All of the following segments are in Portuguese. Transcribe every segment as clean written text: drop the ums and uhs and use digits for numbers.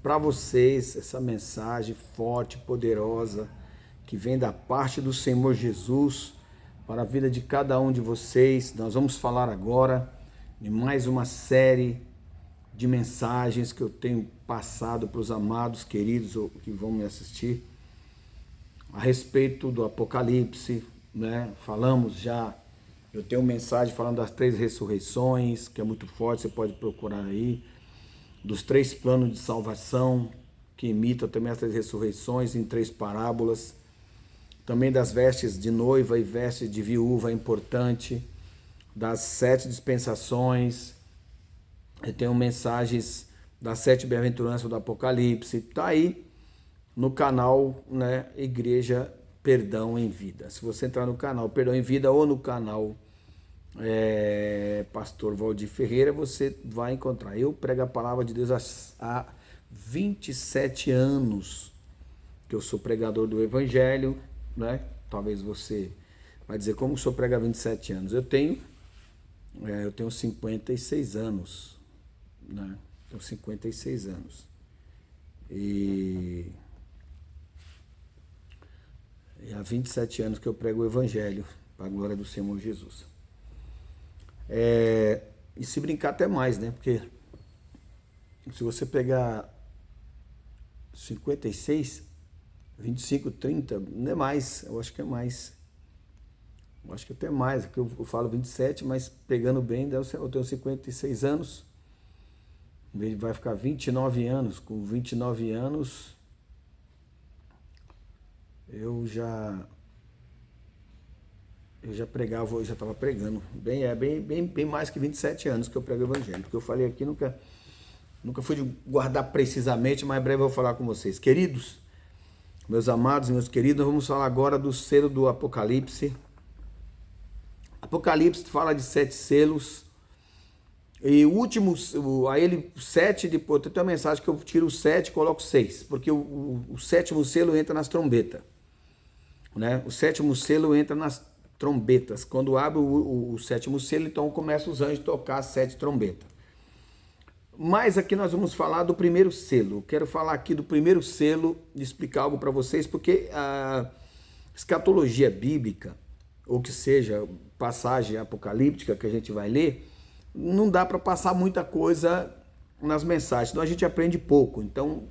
para vocês essa mensagem forte, poderosa, que vem da parte do Senhor Jesus para a vida de cada um de vocês. Nós vamos falar agora de mais uma série de mensagens que eu tenho passado para os amados, queridos que vão me assistir, a respeito do Apocalipse, né? Falamos já, eu tenho mensagem falando das 3 ressurreições, que é muito forte, você pode procurar aí, dos 3 planos de salvação, que imitam também as 3 ressurreições em 3 parábolas, também das vestes de noiva e vestes de viúva, é importante, das 7 dispensações, eu tenho mensagens das 7 bem-aventuranças do Apocalipse, tá aí no canal, né, Igreja Perdão em Vida. Se você entrar no canal Perdão em Vida ou no canal Pastor Valdir Ferreira, você vai encontrar. Eu prego a palavra de Deus há 27 anos que eu sou pregador do Evangelho, né? Talvez você vai dizer, como o senhor prega há 27 anos? Eu tenho 56 anos, né? Tenho 56 anos. E há 27 anos que eu prego o Evangelho, para a glória do Senhor Jesus. E se brincar até mais, né? Porque se você pegar 56, 25, 30, não é mais, eu acho que é mais. Eu acho que até mais, porque eu falo 27, mas pegando bem, eu tenho 56 anos, vai ficar 29 anos. Com 29 anos, eu já pregava, eu já estava pregando, bem mais que 27 anos que eu prego o Evangelho, porque eu falei aqui, nunca fui de guardar precisamente, mas em breve eu vou falar com vocês. Queridos, meus amados, meus queridos, vamos falar agora do selo do Apocalipse. Apocalipse fala de 7 selos, e o último, aí ele, 7, depois, tem uma mensagem que eu tiro o 7 e coloco 6, porque o 7º selo entra nas trombetas, né? O 7º selo entra nas trombetas. Quando abre o 7º selo, então começa os anjos a tocar as 7 trombetas. Mas aqui nós vamos falar do primeiro selo. Eu quero falar aqui do primeiro selo, de explicar algo para vocês, porque a escatologia bíblica, ou que seja, passagem apocalíptica que a gente vai ler, não dá para passar muita coisa nas mensagens, senão a gente aprende pouco. Então,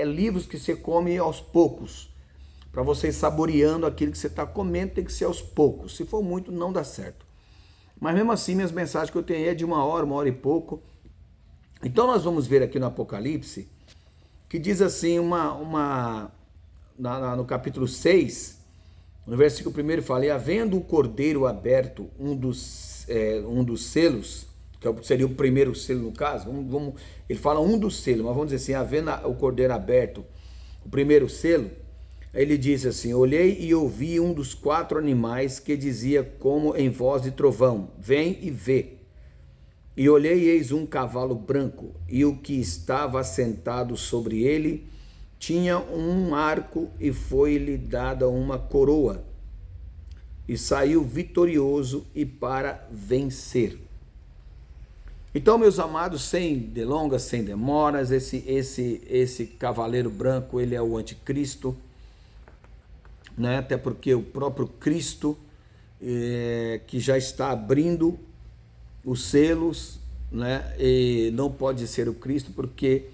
livros que você come aos poucos, para você ir saboreando aquilo que você está comendo, tem que ser aos poucos. Se for muito, não dá certo. Mas mesmo assim, minhas mensagens que eu tenho é de 1 hora e pouco. Então nós vamos ver aqui no Apocalipse, que diz assim, no capítulo 6, no versículo 1, fala: e havendo o cordeiro aberto, um dos selos, que seria o primeiro selo no caso, ele fala um dos selos, mas vamos dizer assim, havendo o cordeiro aberto, o primeiro selo, ele diz assim: olhei e ouvi um dos 4 animais que dizia como em voz de trovão: vem e vê. E olhei e eis um cavalo branco, e o que estava assentado sobre ele tinha um arco, e foi-lhe dada uma coroa, e saiu vitorioso e para vencer. Então, meus amados, sem delongas, sem demoras, esse cavaleiro branco, ele é o anticristo, né? Até porque o próprio Cristo, que já está abrindo os selos, né? E não pode ser o Cristo, porque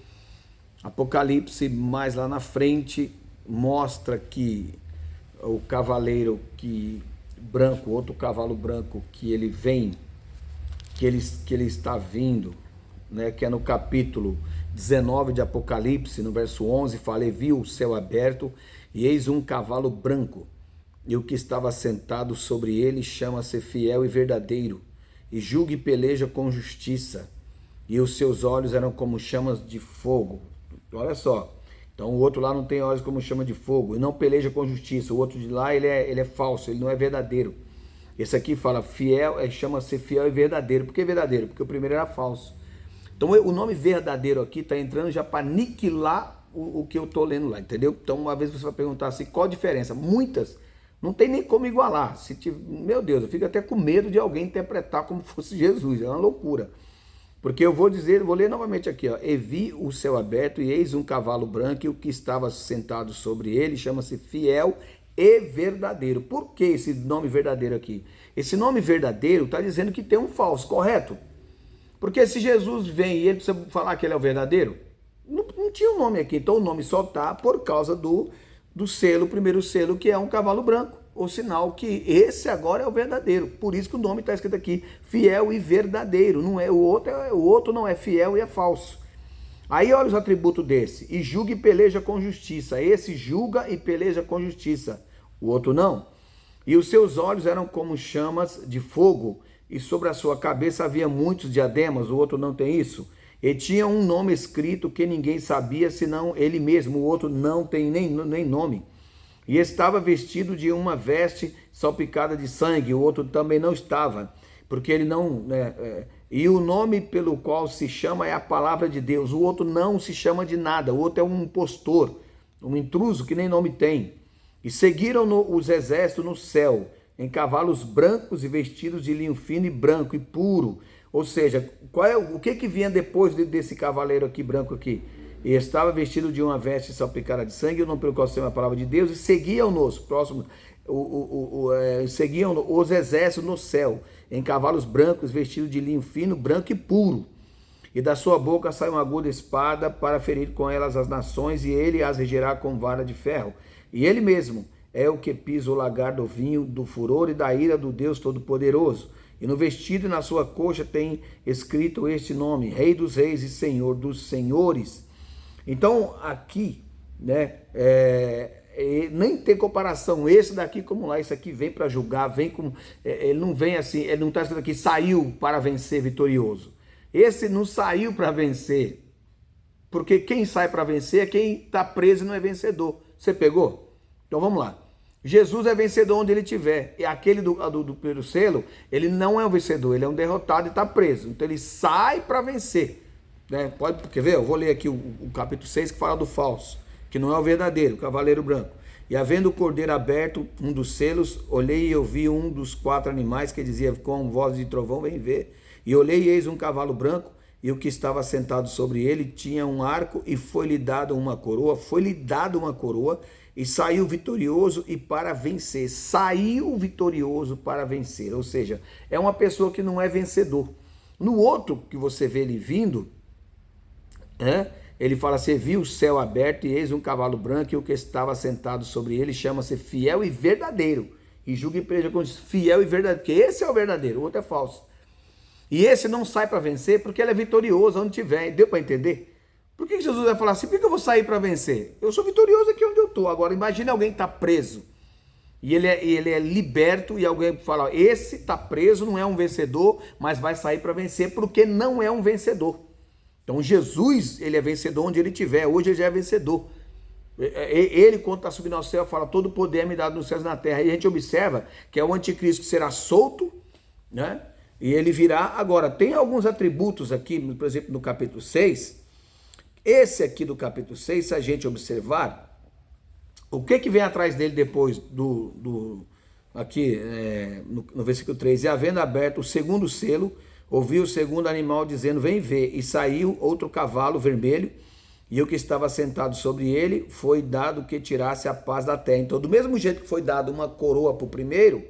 Apocalipse, mais lá na frente, mostra que o cavaleiro branco, outro cavalo branco, que ele vem, que ele está vindo, né? Que é no capítulo 19 de Apocalipse, no verso 11, fala: e vi o céu aberto, e eis um cavalo branco, e o que estava sentado sobre ele chama-se Fiel e Verdadeiro, e julga e peleja com justiça, e os seus olhos eram como chamas de fogo. Olha só, então o outro lá não tem olhos como chama de fogo, e não peleja com justiça. O outro de lá, ele é falso, ele não é verdadeiro. Esse aqui fala fiel, chama-se Fiel e Verdadeiro. Por que verdadeiro? Porque o primeiro era falso. Então o nome verdadeiro aqui está entrando já para aniquilar o que eu estou lendo lá, entendeu? Então uma vez você vai perguntar assim, qual a diferença? Muitas. Não tem nem como igualar. Meu Deus, eu fico até com medo de alguém interpretar como fosse Jesus. É uma loucura. Porque eu vou dizer, vou ler novamente aqui, ó. E vi o céu aberto, e eis um cavalo branco, e o que estava sentado sobre ele chama-se Fiel e Verdadeiro. Por que esse nome verdadeiro aqui? Esse nome verdadeiro está dizendo que tem um falso, correto? Porque se Jesus vem e ele precisa falar que ele é o verdadeiro, não tinha um nome aqui. Então o nome só está por causa do selo, o primeiro selo, que é um cavalo branco. O sinal que esse agora é o verdadeiro. Por isso que o nome está escrito aqui, fiel e verdadeiro. Não é o outro não é fiel e é falso. Aí olha os atributos desse. E julga e peleja com justiça. Esse julga e peleja com justiça. O outro não. E os seus olhos eram como chamas de fogo, e sobre a sua cabeça havia muitos diademas. O outro não tem isso. E tinha um nome escrito que ninguém sabia, senão ele mesmo. O outro não tem nem nome. E estava vestido de uma veste salpicada de sangue. O outro também não estava, porque ele não... E o nome pelo qual se chama é a palavra de Deus. O outro não se chama de nada. O outro é um impostor, um intruso que nem nome tem. E seguiram os exércitos no céu, em cavalos brancos e vestidos de linho fino e branco e puro. Ou seja, o que vinha depois desse cavaleiro aqui, branco aqui? E estava vestido de uma veste salpicada de sangue, o nome pelo qual se chama a palavra de Deus, e seguiam-nos, seguiam os exércitos no céu, em cavalos brancos, vestidos de linho fino, branco e puro. E da sua boca sai uma aguda espada para ferir com elas as nações, e ele as regerá com vara de ferro. E ele mesmo é o que pisa o lagar do vinho, do furor e da ira do Deus Todo-Poderoso. E no vestido e na sua coxa tem escrito este nome, Rei dos Reis e Senhor dos Senhores. Então, aqui, né, nem tem comparação esse daqui como lá. Isso aqui vem para julgar, vem como... ele não vem assim, ele não está escrito aqui, saiu para vencer vitorioso. Esse não saiu para vencer, porque quem sai para vencer é quem está preso e não é vencedor. Você pegou? Então vamos lá. Jesus é vencedor onde ele estiver. E aquele do primeiro selo, ele não é um vencedor, ele é um derrotado e está preso. Então ele sai para vencer. Né? Quer ver? Eu vou ler aqui o capítulo 6 que fala do falso, que não é o verdadeiro, o cavaleiro branco. E havendo o cordeiro aberto, um dos selos, olhei e ouvi um dos 4 animais que dizia com voz de trovão, vem ver. E olhei e eis um cavalo branco, e o que estava sentado sobre ele tinha um arco, e foi-lhe dado uma coroa, e saiu vitorioso e para vencer. Saiu vitorioso para vencer, ou seja, é uma pessoa que não é vencedor. No outro que você vê ele vindo, ele fala assim, viu o céu aberto e eis um cavalo branco, e o que estava sentado sobre ele chama-se fiel e verdadeiro. E julga e peleja com fiel e verdadeiro, porque esse é o verdadeiro, o outro é falso. E esse não sai para vencer porque ele é vitorioso onde tiver. Deu para entender? Por que Jesus vai falar assim, por que eu vou sair para vencer? Eu sou vitorioso aqui onde eu estou. Agora imagine alguém que está preso e ele é liberto, e alguém fala, esse está preso, não é um vencedor, mas vai sair para vencer porque não é um vencedor. Então Jesus, ele é vencedor onde ele estiver. Hoje ele já é vencedor. Ele, quando está subindo ao céu, fala, todo poder é me dado nos céus e na terra. E a gente observa que é o anticristo que será solto, né? E ele virá. Agora, tem alguns atributos aqui, por exemplo, no capítulo 6. Esse aqui do capítulo 6, se a gente observar, o que vem atrás dele depois aqui no versículo 3? E havendo aberto o segundo selo, ouvi o segundo animal dizendo, vem ver. E saiu outro cavalo vermelho, e o que estava sentado sobre ele foi dado que tirasse a paz da terra. Então, do mesmo jeito que foi dado uma coroa para o primeiro,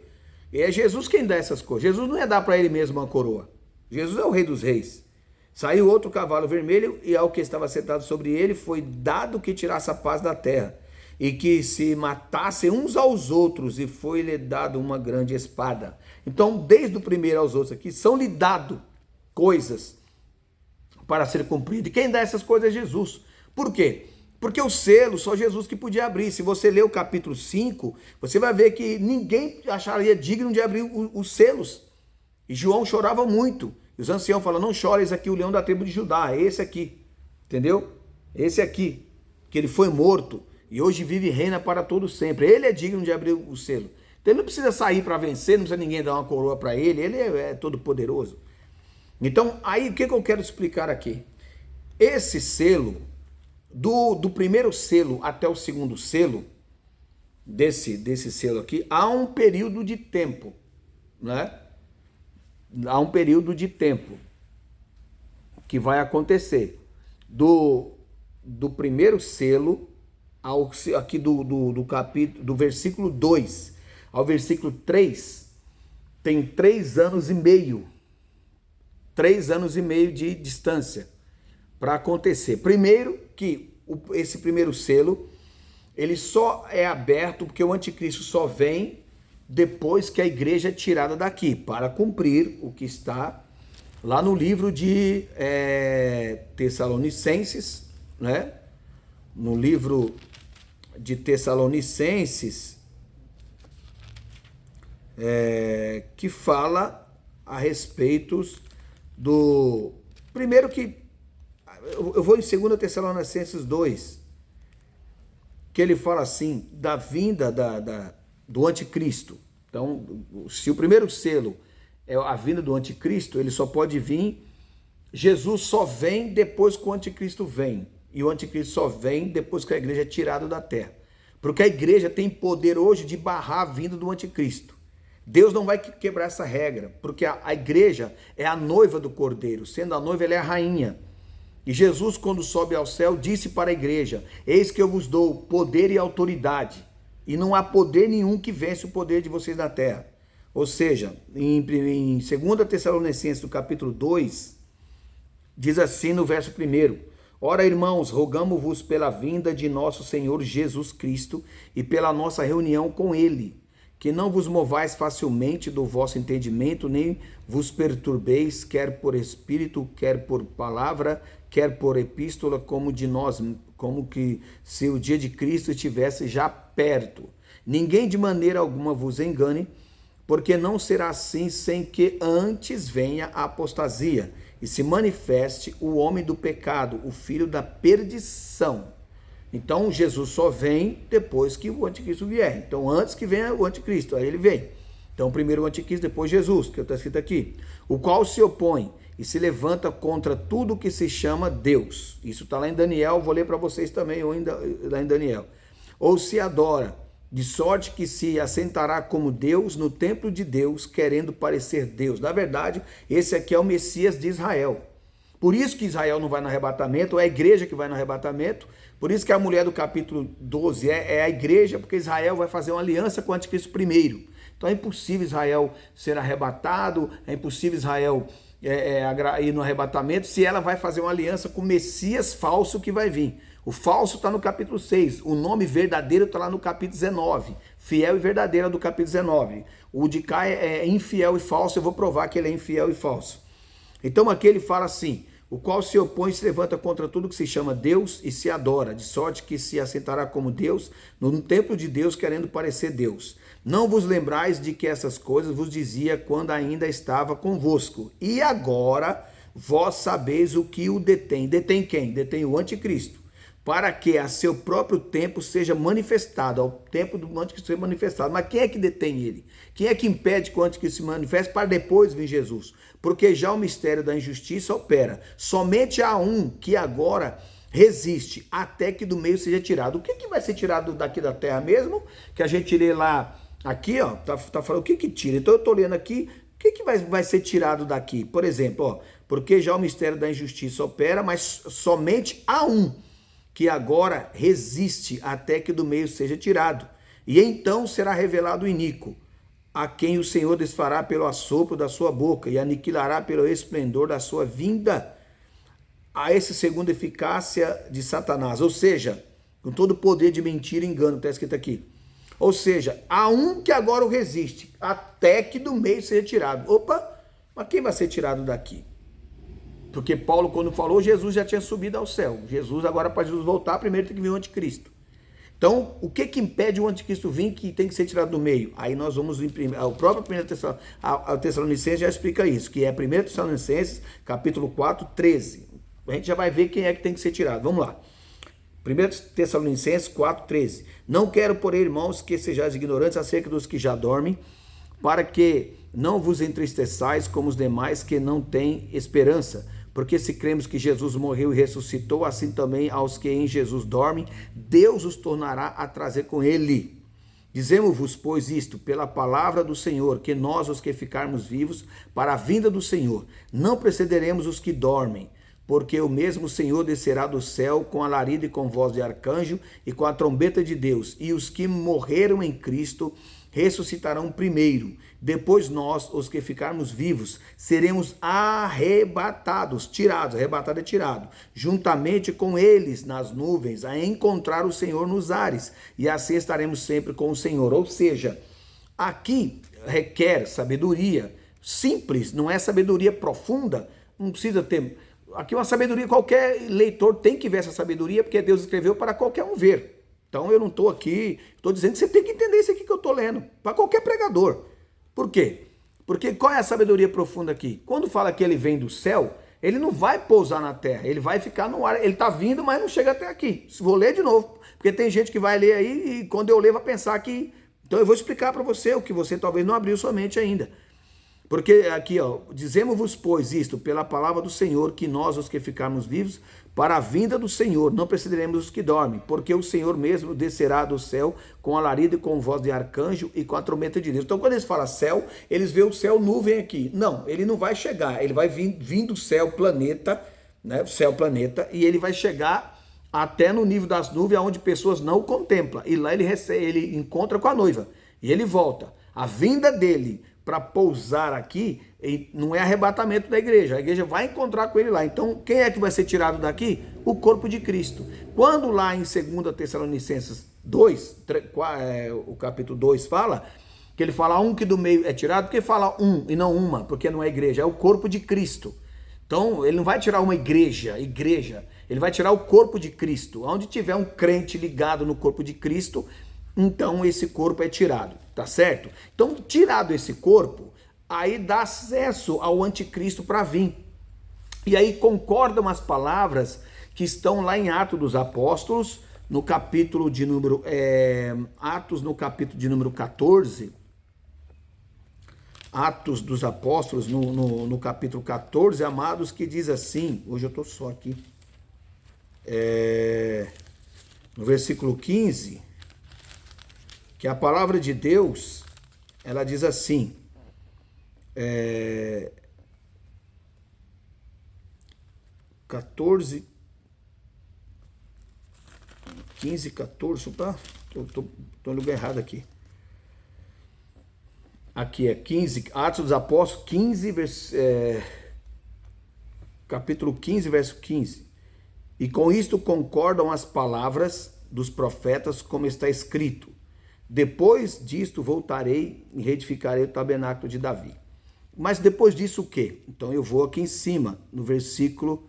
é Jesus quem dá essas coisas. Jesus não ia dar para ele mesmo uma coroa. Jesus é o Rei dos Reis. Saiu outro cavalo vermelho, e ao que estava sentado sobre ele foi dado que tirasse a paz da terra, e que se matassem uns aos outros, e foi-lhe dado uma grande espada. Então, desde o primeiro aos outros aqui, são-lhe dado coisas para ser cumprido. E quem dá essas coisas é Jesus. Por quê? Porque o selo, só Jesus que podia abrir. Se você ler o capítulo 5, você vai ver que ninguém acharia digno de abrir os selos. E João chorava muito. E os anciãos falam, não chores aqui o leão da tribo de Judá, é esse aqui. Entendeu? Esse aqui, que ele foi morto e hoje vive e reina para todo sempre. Ele é digno de abrir o selo. Então ele não precisa sair para vencer, não precisa ninguém dar uma coroa para ele, ele é todo poderoso. Então, aí o que eu quero explicar aqui? Esse selo, do primeiro selo até o segundo selo, desse selo aqui, há um período de tempo, né? Há um período de tempo. que vai acontecer. Do primeiro selo, aqui do capítulo, do versículo 2 ao versículo 3, tem 3 anos e meio. 3 anos e meio de distância para acontecer. Primeiro que esse primeiro selo, ele só é aberto porque o anticristo só vem depois que a igreja é tirada daqui, para cumprir o que está lá no livro de Tessalonicenses, né? No livro de Tessalonicenses, que fala a respeito do... Primeiro que... Eu vou em 2 Tessalonicenses 2, que ele fala assim, da vinda do anticristo. Então, se o primeiro selo é a vinda do anticristo, ele só pode vir... Jesus só vem depois que o anticristo vem. E o anticristo só vem depois que a igreja é tirada da terra. Porque a igreja tem poder hoje de barrar a vinda do anticristo. Deus não vai quebrar essa regra, porque a igreja é a noiva do Cordeiro. Sendo a noiva, ela é a rainha. E Jesus, quando sobe ao céu, disse para a igreja: eis que eu vos dou poder e autoridade, e não há poder nenhum que vence o poder de vocês na terra. Ou seja, em 2 Tessalonicenses, do capítulo 2, diz assim no verso 1: ora, irmãos, rogamo-vos pela vinda de nosso Senhor Jesus Cristo e pela nossa reunião com ele, que não vos movais facilmente do vosso entendimento, nem vos perturbeis, quer por espírito, quer por palavra, quer por epístola, como que se o dia de Cristo estivesse já perto. Ninguém de maneira alguma vos engane, porque não será assim sem que antes venha a apostasia e se manifeste o homem do pecado, o filho da perdição. Então, Jesus só vem depois que o anticristo vier. Então, antes que venha o anticristo, aí ele vem. Então, primeiro o anticristo, depois Jesus, que está escrito aqui. O qual se opõe e se levanta contra tudo que se chama Deus. Isso está lá em Daniel, vou ler para vocês também, lá em Daniel. Ou se adora, de sorte que se assentará como Deus no templo de Deus, querendo parecer Deus. Na verdade, esse aqui é o Messias de Israel. Por isso que Israel não vai no arrebatamento, é a igreja que vai no arrebatamento. Por isso que a mulher do capítulo 12 é a igreja, porque Israel vai fazer uma aliança com o anticristo primeiro. Então é impossível Israel ser arrebatado, é impossível Israel ir no arrebatamento, se ela vai fazer uma aliança com o Messias falso que vai vir. O falso está no capítulo 6, o nome verdadeiro está lá no capítulo 19, fiel e verdadeira do capítulo 19. O de cá é infiel e falso, eu vou provar que ele é infiel e falso. Então aqui ele fala assim: o qual se opõe e se levanta contra tudo que se chama Deus e se adora, de sorte que se assentará como Deus no templo de Deus, querendo parecer Deus. Não vos lembrais de que essas coisas vos dizia quando ainda estava convosco. E agora vós sabeis o que o detém. Detém quem? Detém o anticristo. Para que a seu próprio tempo seja manifestado, ao tempo do anticristo ser manifestado. Mas quem é que detém ele? Quem é que impede que o anticristo se manifeste para depois vir Jesus? Porque já o mistério da injustiça opera. Somente há um que agora resiste, até que do meio seja tirado. O que vai ser tirado daqui da terra mesmo? Que a gente lê lá, aqui, ó, tá falando o que tira. Então eu tô lendo aqui, o que vai ser tirado daqui? Por exemplo, ó, porque já o mistério da injustiça opera, mas somente há um que agora resiste até que do meio seja tirado. E então será revelado o iníquo, a quem o Senhor desfará pelo assopro da sua boca e aniquilará pelo esplendor da sua vinda, a esse segundo eficácia de Satanás. Ou seja, com todo o poder de mentira e engano, está escrito aqui. Ou seja, há um que agora o resiste, até que do meio seja tirado. Opa, mas quem vai ser tirado daqui? Porque Paulo, quando falou, Jesus já tinha subido ao céu. Jesus, agora, para Jesus voltar, primeiro tem que vir o anticristo. Então, o que impede o anticristo vir, que tem que ser tirado do meio? Aí nós vamos imprimir. O próprio 1 Tessalonicenses já explica isso, que é 1 Tessalonicenses, capítulo 4, 13. A gente já vai ver quem é que tem que ser tirado. Vamos lá. 1 Tessalonicenses 4, 13. Não quero, porém, irmãos, que sejais ignorantes acerca dos que já dormem, para que não vos entristeçais como os demais que não têm esperança. Porque se cremos que Jesus morreu e ressuscitou, assim também aos que em Jesus dormem, Deus os tornará a trazer com ele. Dizemos-vos, pois, isto, pela palavra do Senhor, que nós, os que ficarmos vivos, para a vinda do Senhor, não precederemos os que dormem. porque o mesmo Senhor descerá do céu com alarido e com voz de arcanjo e com a trombeta de Deus, e os que morreram em Cristo ressuscitarão primeiro. Depois nós, os que ficarmos vivos, seremos arrebatados, tirados, arrebatado é tirado, juntamente com eles nas nuvens, a encontrar o Senhor nos ares, e assim estaremos sempre com o Senhor. Ou seja, aqui requer sabedoria simples, não é sabedoria profunda, não precisa ter... Aqui uma sabedoria, qualquer leitor tem que ver essa sabedoria, porque Deus escreveu para qualquer um ver. Então eu não estou aqui, estou dizendo que você tem que entender isso aqui que eu estou lendo, para qualquer pregador. Por quê? Porque qual é a sabedoria profunda aqui? Quando fala que ele vem do céu, ele não vai pousar na terra, ele vai ficar no ar, ele está vindo, mas não chega até aqui. Vou ler de novo, porque tem gente que vai ler aí e quando eu ler vai pensar que... Então eu vou explicar para você o que você talvez não abriu sua mente ainda. Porque aqui, ó, dizemos-vos, pois, isto, pela palavra do Senhor, que nós, os que ficarmos vivos, para a vinda do Senhor, não precederemos os que dormem, porque o Senhor mesmo descerá do céu com alarido e com voz de arcanjo e com a trombeta de Deus. Então, quando eles falam céu, eles veem o céu nuvem aqui. Não, ele não vai chegar, ele vai vir do céu planeta, né, céu planeta, e ele vai chegar até no nível das nuvens, onde pessoas não o contemplam. E lá ele encontra com a noiva, e ele volta. A vinda dele para pousar aqui, não é arrebatamento da igreja, a igreja vai encontrar com ele lá. Então, quem é que vai ser tirado daqui? O corpo de Cristo. Quando lá em 2 Tessalonicenses 2, o capítulo 2 fala, que ele fala um que do meio é tirado, porque fala um e não uma, porque não é igreja, é o corpo de Cristo. Então, ele não vai tirar uma igreja, ele vai tirar o corpo de Cristo. Onde tiver um crente ligado no corpo de Cristo, então esse corpo é tirado, tá certo? Então, tirado esse corpo, aí dá acesso ao anticristo para vir. E aí concordam as palavras que estão lá em Atos dos Apóstolos, no capítulo de número... Atos no capítulo de número 14. Atos dos Apóstolos, no capítulo 14, amados, que diz assim... Hoje eu estou só aqui. No versículo 15... que a palavra de Deus, ela diz assim, 15, 14, opa, tô no lugar errado aqui. Aqui é 15, Atos dos Apóstolos, 15, capítulo 15, verso 15. E com isto concordam as palavras dos profetas, como está escrito. Depois disto voltarei e reedificarei o tabernáculo de Davi. Mas depois disso o quê? Então eu vou aqui em cima, no versículo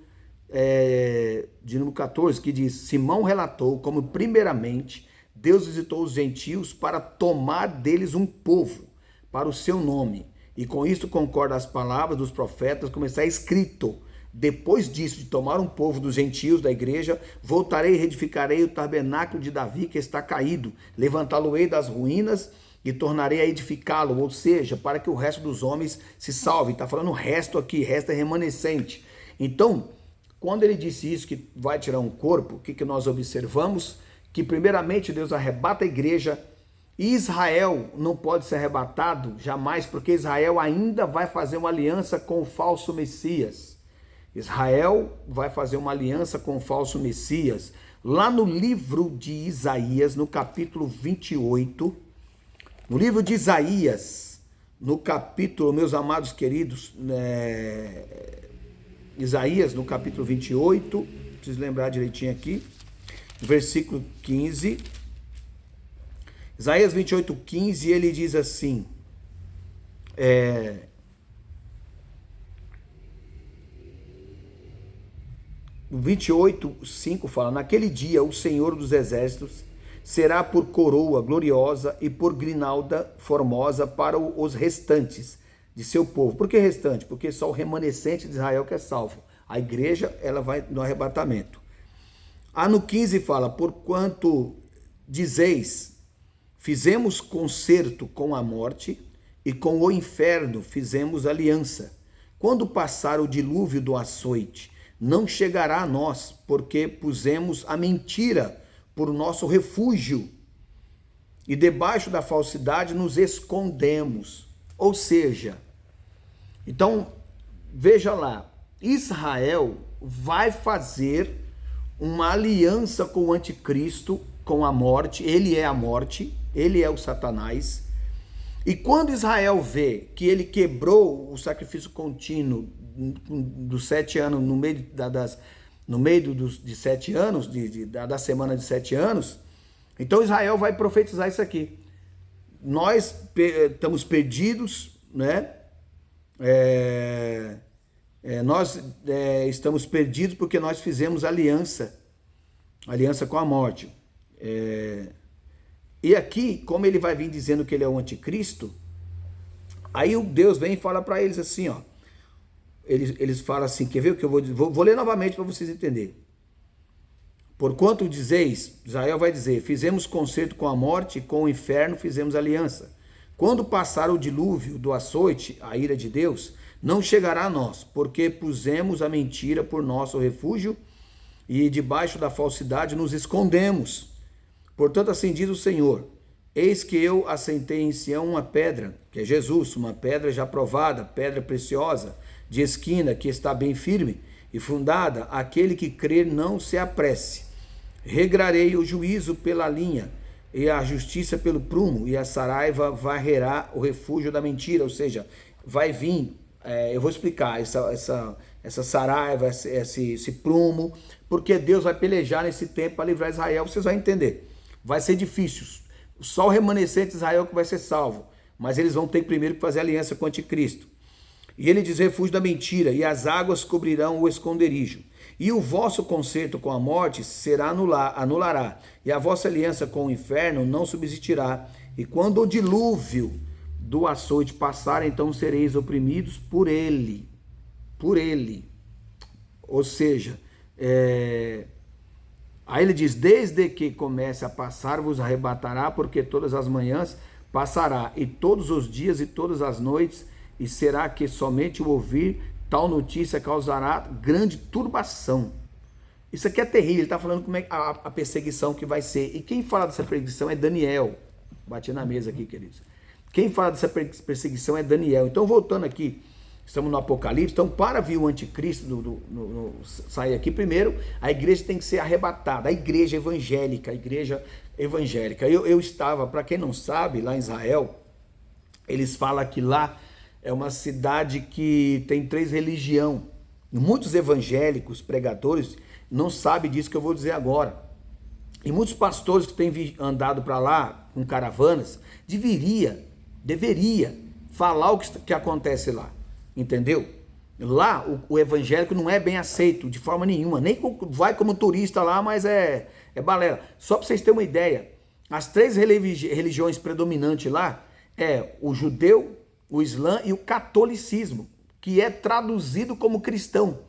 de número 14, que diz: Simão relatou como primeiramente Deus visitou os gentios para tomar deles um povo, para o seu nome. E com isto concorda as palavras dos profetas, como está escrito. Depois disso, de tomar um povo dos gentios da igreja, voltarei e reedificarei o tabernáculo de Davi que está caído, levantá-lo-ei das ruínas e tornarei a edificá-lo, ou seja, para que o resto dos homens se salve. Está falando resto aqui, resto é remanescente. Então, quando ele disse isso, que vai tirar um corpo, o que nós observamos? Que primeiramente Deus arrebata a igreja, e Israel não pode ser arrebatado jamais, porque Israel ainda vai fazer uma aliança com o falso Messias. Israel vai fazer uma aliança com o falso Messias. Lá no livro de Isaías, no capítulo 28, no livro de Isaías, no capítulo, meus amados queridos, Isaías, no capítulo 28, preciso lembrar direitinho aqui, versículo 15, Isaías 28, 15, ele diz assim, o 28, 5 fala: naquele dia o Senhor dos Exércitos será por coroa gloriosa e por grinalda formosa para os restantes de seu povo. Por que restante? Porque só o remanescente de Israel que é salvo. A igreja, ela vai no arrebatamento. No 15 fala: porquanto dizeis, fizemos concerto com a morte e com o inferno fizemos aliança. Quando passar o dilúvio do açoite, não chegará a nós, porque pusemos a mentira por nosso refúgio e debaixo da falsidade nos escondemos. Ou seja, então, veja lá, Israel, vai fazer uma aliança com o anticristo, com a morte. Ele é a morte, ele é o Satanás. E quando Israel vê que ele quebrou o sacrifício contínuo dos 7 anos, no meio de 7 anos, da semana de 7 anos, então Israel vai profetizar isso aqui. Nós estamos perdidos, né? Nós estamos perdidos porque nós fizemos aliança com a morte. E aqui, como ele vai vir dizendo que ele é o anticristo, aí o Deus vem e fala para eles assim, ó. Eles falam assim, quer ver o que eu vou ler novamente para vocês entenderem. Porquanto dizeis, Israel vai dizer, fizemos concerto com a morte, com o inferno fizemos aliança. Quando passar o dilúvio do açoite, a ira de Deus, não chegará a nós, porque pusemos a mentira por nosso refúgio e debaixo da falsidade nos escondemos. Portanto, assim diz o Senhor, eis que eu assentei em Sião uma pedra, que é Jesus, uma pedra já provada, pedra preciosa, de esquina, que está bem firme e fundada, aquele que crer não se apresse. Regrarei o juízo pela linha, e a justiça pelo prumo, e a saraiva varrerá o refúgio da mentira, ou seja, vai vir, eu vou explicar, essa saraiva, esse prumo, porque Deus vai pelejar nesse tempo para livrar Israel, vocês vão entender. Vai ser difícil, só o remanescente de Israel que vai ser salvo, mas eles vão ter primeiro que fazer aliança com o anticristo. E ele diz refúgio da mentira, e as águas cobrirão o esconderijo. E o vosso concerto com a morte anulará, e a vossa aliança com o inferno não subsistirá. E quando o dilúvio do açoite passar, então sereis oprimidos por ele. Por ele. Ou seja, aí ele diz, desde que comece a passar, vos arrebatará, porque todas as manhãs passará, e todos os dias e todas as noites, e será que somente o ouvir tal notícia causará grande turbação. Isso aqui é terrível, ele está falando como é a perseguição que vai ser. E quem fala dessa perseguição é Daniel. Bati na mesa aqui, queridos. Quem fala dessa perseguição é Daniel. Então, voltando aqui, estamos no Apocalipse. Então, para vir o anticristo sair aqui, primeiro, a igreja tem que ser arrebatada. A igreja evangélica, Eu estava, para quem não sabe, lá em Israel, eles falam que lá é uma cidade que tem 3 religiões. Muitos evangélicos, pregadores, não sabem disso que eu vou dizer agora. E muitos pastores que têm andado para lá com caravanas, deveria falar o que acontece lá. Entendeu? Lá o evangélico não é bem aceito de forma nenhuma. Nem vai como turista lá, mas é balela. Só para vocês terem uma ideia, as 3 religiões predominantes lá é o judeu, o Islã e o catolicismo, que é traduzido como cristão.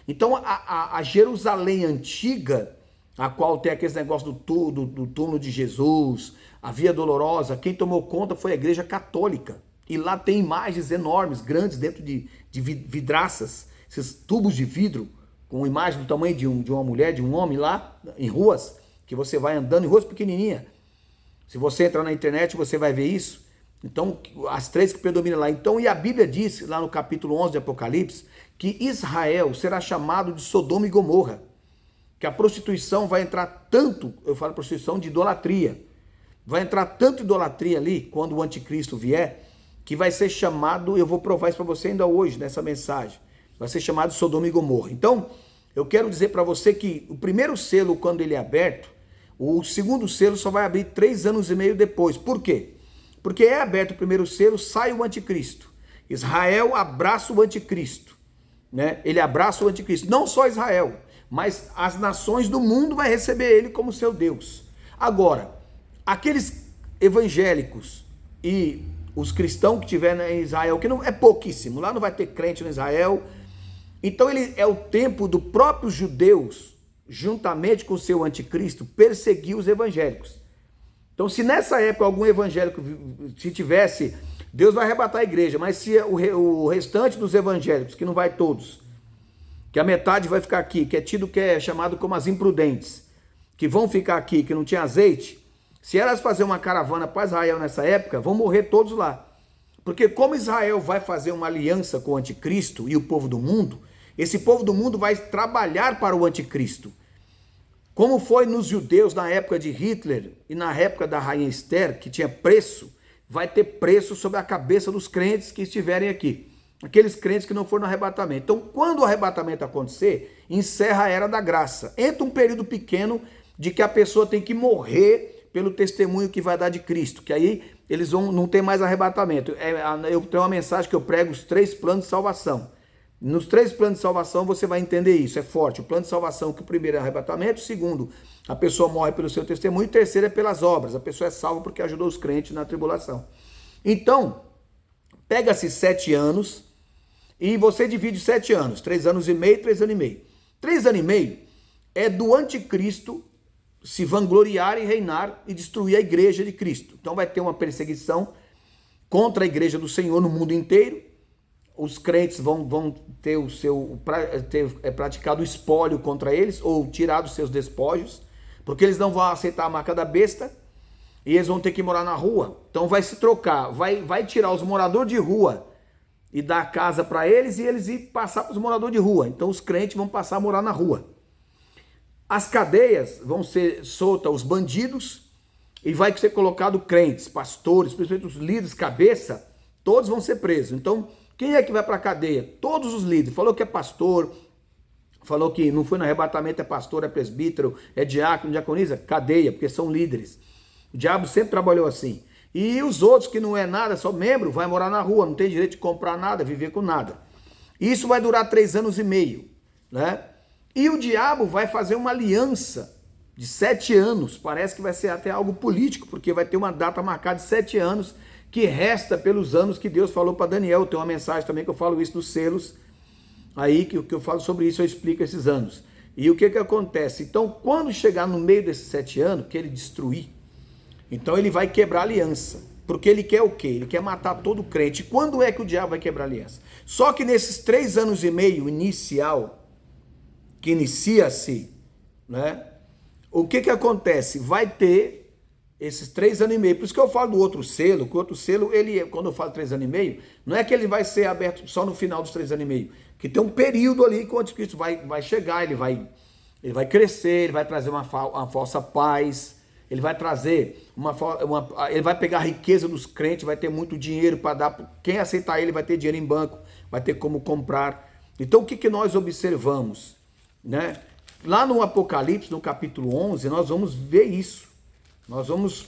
Então, a Jerusalém antiga, a qual tem aquele negócio do túmulo de Jesus, a Via Dolorosa, quem tomou conta foi a Igreja Católica. E lá tem imagens enormes, grandes, dentro de vidraças, esses tubos de vidro, com imagem do tamanho de uma mulher, de um homem lá, em ruas, que você vai andando em ruas pequenininhas. Se você entrar na internet, você vai ver isso. Então, as 3 que predominam lá. Então, e a Bíblia diz, lá no capítulo 11 de Apocalipse, que Israel será chamado de Sodoma e Gomorra. Que a prostituição vai entrar tanto, eu falo prostituição de idolatria, vai entrar tanto idolatria ali, quando o anticristo vier, que vai ser chamado, eu vou provar isso para você ainda hoje, nessa mensagem, vai ser chamado de Sodoma e Gomorra. Então, eu quero dizer para você que o primeiro selo, quando ele é aberto, o segundo selo só vai abrir 3 anos e meio depois. Por quê? Porque é aberto o primeiro selo, sai o anticristo. Israel abraça o anticristo, né? Ele abraça o anticristo. Não só Israel, mas as nações do mundo vai receber ele como seu Deus. Agora, aqueles evangélicos e os cristãos que tiverem em Israel, que não é pouquíssimo, lá não vai ter crente no Israel. Então ele é o tempo do próprio judeus, juntamente com o seu anticristo, perseguir os evangélicos. Então, se nessa época algum evangélico, se tivesse, Deus vai arrebatar a igreja, mas se o restante dos evangélicos, que não vai todos, que a metade vai ficar aqui, que é chamado como as imprudentes, que vão ficar aqui, que não tinha azeite, se elas fazerem uma caravana para Israel nessa época, vão morrer todos lá. Porque como Israel vai fazer uma aliança com o anticristo e o povo do mundo, Esse povo do mundo vai trabalhar para o anticristo. Como foi nos judeus na época de Hitler e na época da rainha Esther, que tinha preço, vai ter preço sobre a cabeça dos crentes que estiverem aqui. Aqueles crentes que não foram no arrebatamento. Então, quando o arrebatamento acontecer, encerra a era da graça. Entra um período pequeno de que a pessoa tem que morrer pelo testemunho que vai dar de Cristo, que aí eles não tem mais arrebatamento. Eu tenho uma mensagem que eu prego, os 3 planos de salvação. Nos 3 planos de salvação você vai entender isso, é forte. O plano de salvação, que o primeiro é arrebatamento, o segundo, a pessoa morre pelo seu testemunho, e o terceiro é pelas obras. A pessoa é salva porque ajudou os crentes na tribulação. Então, pega-se 7 anos e você divide 7 anos, 3 anos e meio, 3 anos e meio. 3 anos e meio é do anticristo se vangloriar e reinar e destruir a igreja de Cristo. Então vai ter uma perseguição contra a igreja do Senhor no mundo inteiro. Os crentes vão ter praticado o espólio contra eles, ou tirado os seus despojos, porque eles não vão aceitar a marca da besta, e eles vão ter que morar na rua. Então vai se trocar, vai tirar os moradores de rua e dar casa para eles, e eles ir passar para os moradores de rua. Então os crentes vão passar a morar na rua. As cadeias vão ser soltas os bandidos, e vai ser colocado crentes, pastores, principalmente os líderes, cabeça, todos vão ser presos. Então, quem é que vai para a cadeia? Todos os líderes. Falou que é pastor, falou que não foi no arrebatamento, é pastor, é presbítero, é diácono, diaconisa, cadeia, porque são líderes. O diabo sempre trabalhou assim. E os outros que não é nada, só membro, vai morar na rua, não tem direito de comprar nada, viver com nada. Isso vai durar 3 anos e meio, né? E o diabo vai fazer uma aliança de 7 anos, parece que vai ser até algo político, porque vai ter uma data marcada de 7 anos, que resta pelos anos que Deus falou para Daniel. Tem uma mensagem também que eu falo isso dos selos, aí que eu falo sobre isso, eu explico esses anos. E o que acontece? Então, quando chegar no meio desses 7 anos, que ele destruir, então ele vai quebrar a aliança, porque ele quer o quê? Ele quer matar todo crente. E quando é que o diabo vai quebrar a aliança? Só que nesses 3 anos e meio inicial, que inicia-se, né? O que acontece? Vai ter esses 3 anos e meio. Por isso que eu falo do outro selo, que o outro selo, quando eu falo 3 anos e meio, não é que ele vai ser aberto só no final dos 3 anos e meio, que tem um período ali que o anticristo vai chegar, ele vai crescer, ele vai trazer uma falsa paz, ele vai trazer ele vai pegar a riqueza dos crentes, vai ter muito dinheiro para dar, quem aceitar ele vai ter dinheiro em banco, vai ter como comprar. Então o que nós observamos, né? Lá no Apocalipse, no capítulo 11, nós vamos ver isso. Nós vamos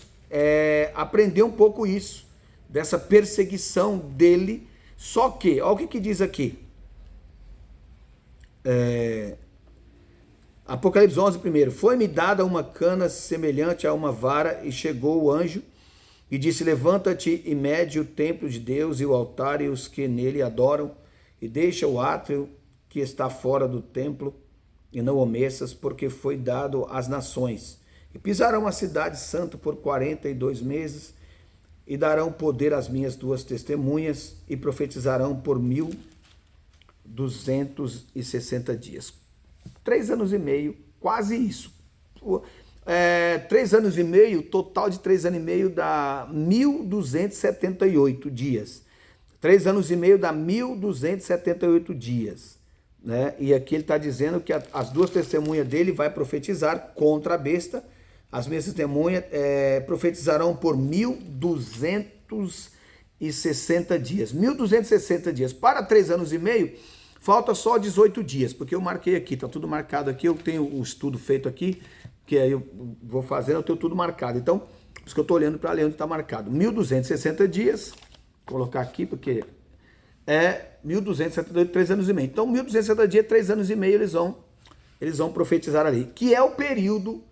aprender um pouco isso, dessa perseguição dele. Só que, olha o que diz aqui. Apocalipse 11, primeiro. Foi-me dada uma cana semelhante a uma vara, e chegou o anjo e disse: levanta-te e mede o templo de Deus e o altar e os que nele adoram, e deixa o átrio que está fora do templo, e não o mexas, porque foi dado às nações. E pisarão a cidade santa por 42 meses, e darão poder às minhas 2 testemunhas, e profetizarão por 1260 dias. 3 anos e meio, quase isso. 3 anos e meio, total de 3 anos e meio dá 1278 dias. 3 anos e meio dá 1278 dias. Né? E aqui ele está dizendo que as 2 testemunhas dele vai profetizar contra a besta. As minhas testemunhas profetizarão por 1260 dias. 1260 dias. Para 3 anos e meio, falta só 18 dias, porque eu marquei aqui, está tudo marcado aqui. Eu tenho um estudo feito aqui, que aí eu vou fazendo, eu tenho tudo marcado. Então, por isso que eu estou olhando para ler onde está marcado. 1260 dias, vou colocar aqui, porque 1278, 3 anos e meio. Então, 1260 dias, 3 anos e meio, eles vão profetizar ali, que é o período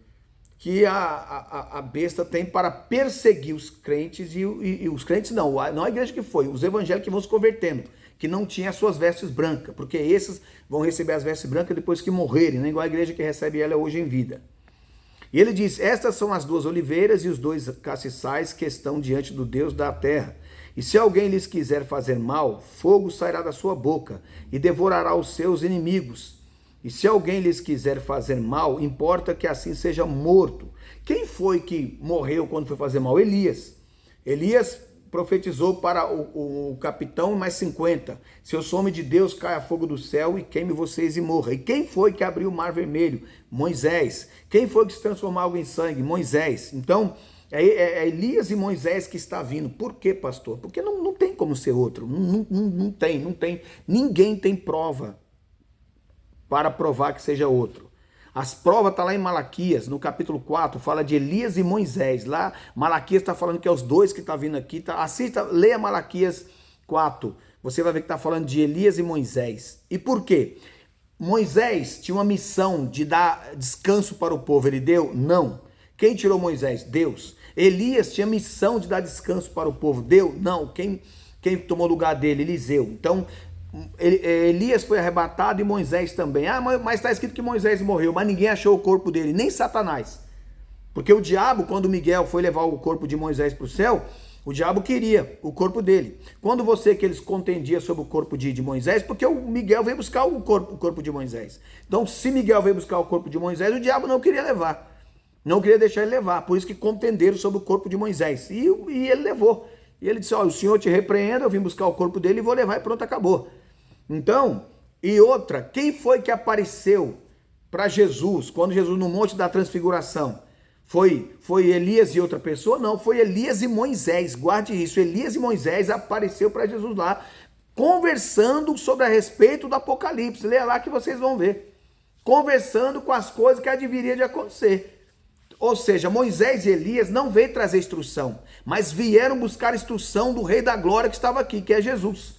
que a besta tem para perseguir os crentes, e os crentes não a igreja que foi, os evangélicos que vão se convertendo, que não tinham as suas vestes brancas, porque esses vão receber as vestes brancas depois que morrerem, né? Igual a igreja que recebe ela hoje em vida. E ele diz: estas são as 2 oliveiras e os 2 castiçais que estão diante do Deus da terra. E se alguém lhes quiser fazer mal, fogo sairá da sua boca e devorará os seus inimigos. E se alguém lhes quiser fazer mal, importa que assim seja morto. Quem foi que morreu quando foi fazer mal? Elias. Elias profetizou para o capitão mais 50. Se eu sou homem de Deus, caia fogo do céu e queime vocês e morra. E quem foi que abriu o mar vermelho? Moisés. Quem foi que se transformou algo em sangue? Moisés. Então, é Elias e Moisés que está vindo. Por quê, pastor? Porque não tem como ser outro. Não tem. Ninguém tem prova para provar que seja outro. As provas estão lá em Malaquias, no capítulo 4, fala de Elias e Moisés. Lá, Malaquias está falando que é os dois que estão vindo aqui. Assista, leia Malaquias 4. Você vai ver que está falando de Elias e Moisés. E por quê? Moisés tinha uma missão de dar descanso para o povo. Ele deu? Não. Quem tirou Moisés? Deus. Elias tinha missão de dar descanso para o povo. Deu? Não. Quem tomou lugar dele? Eliseu. Então, Elias foi arrebatado e Moisés também. Mas está escrito que Moisés morreu, mas ninguém achou o corpo dele, nem Satanás. Porque o diabo, quando Miguel foi levar o corpo de Moisés para o céu, o diabo queria o corpo dele. Quando que eles contendiam sobre o corpo de Moisés, porque o Miguel veio buscar o corpo de Moisés. Então, se Miguel veio buscar o corpo de Moisés, o diabo não queria levar. Não queria deixar ele levar. Por isso que contenderam sobre o corpo de Moisés. E ele levou. E ele disse, o Senhor te repreenda, eu vim buscar o corpo dele e vou levar e pronto, acabou. Então, e outra, quem foi que apareceu para Jesus, quando Jesus no Monte da Transfiguração? Foi Elias e outra pessoa? Não, foi Elias e Moisés, guarde isso, Elias e Moisés apareceu para Jesus lá, conversando sobre a respeito do Apocalipse, leia lá que vocês vão ver, conversando com as coisas que haveria de acontecer. Ou seja, Moisés e Elias não veio trazer instrução, mas vieram buscar instrução do Rei da Glória que estava aqui, que é Jesus.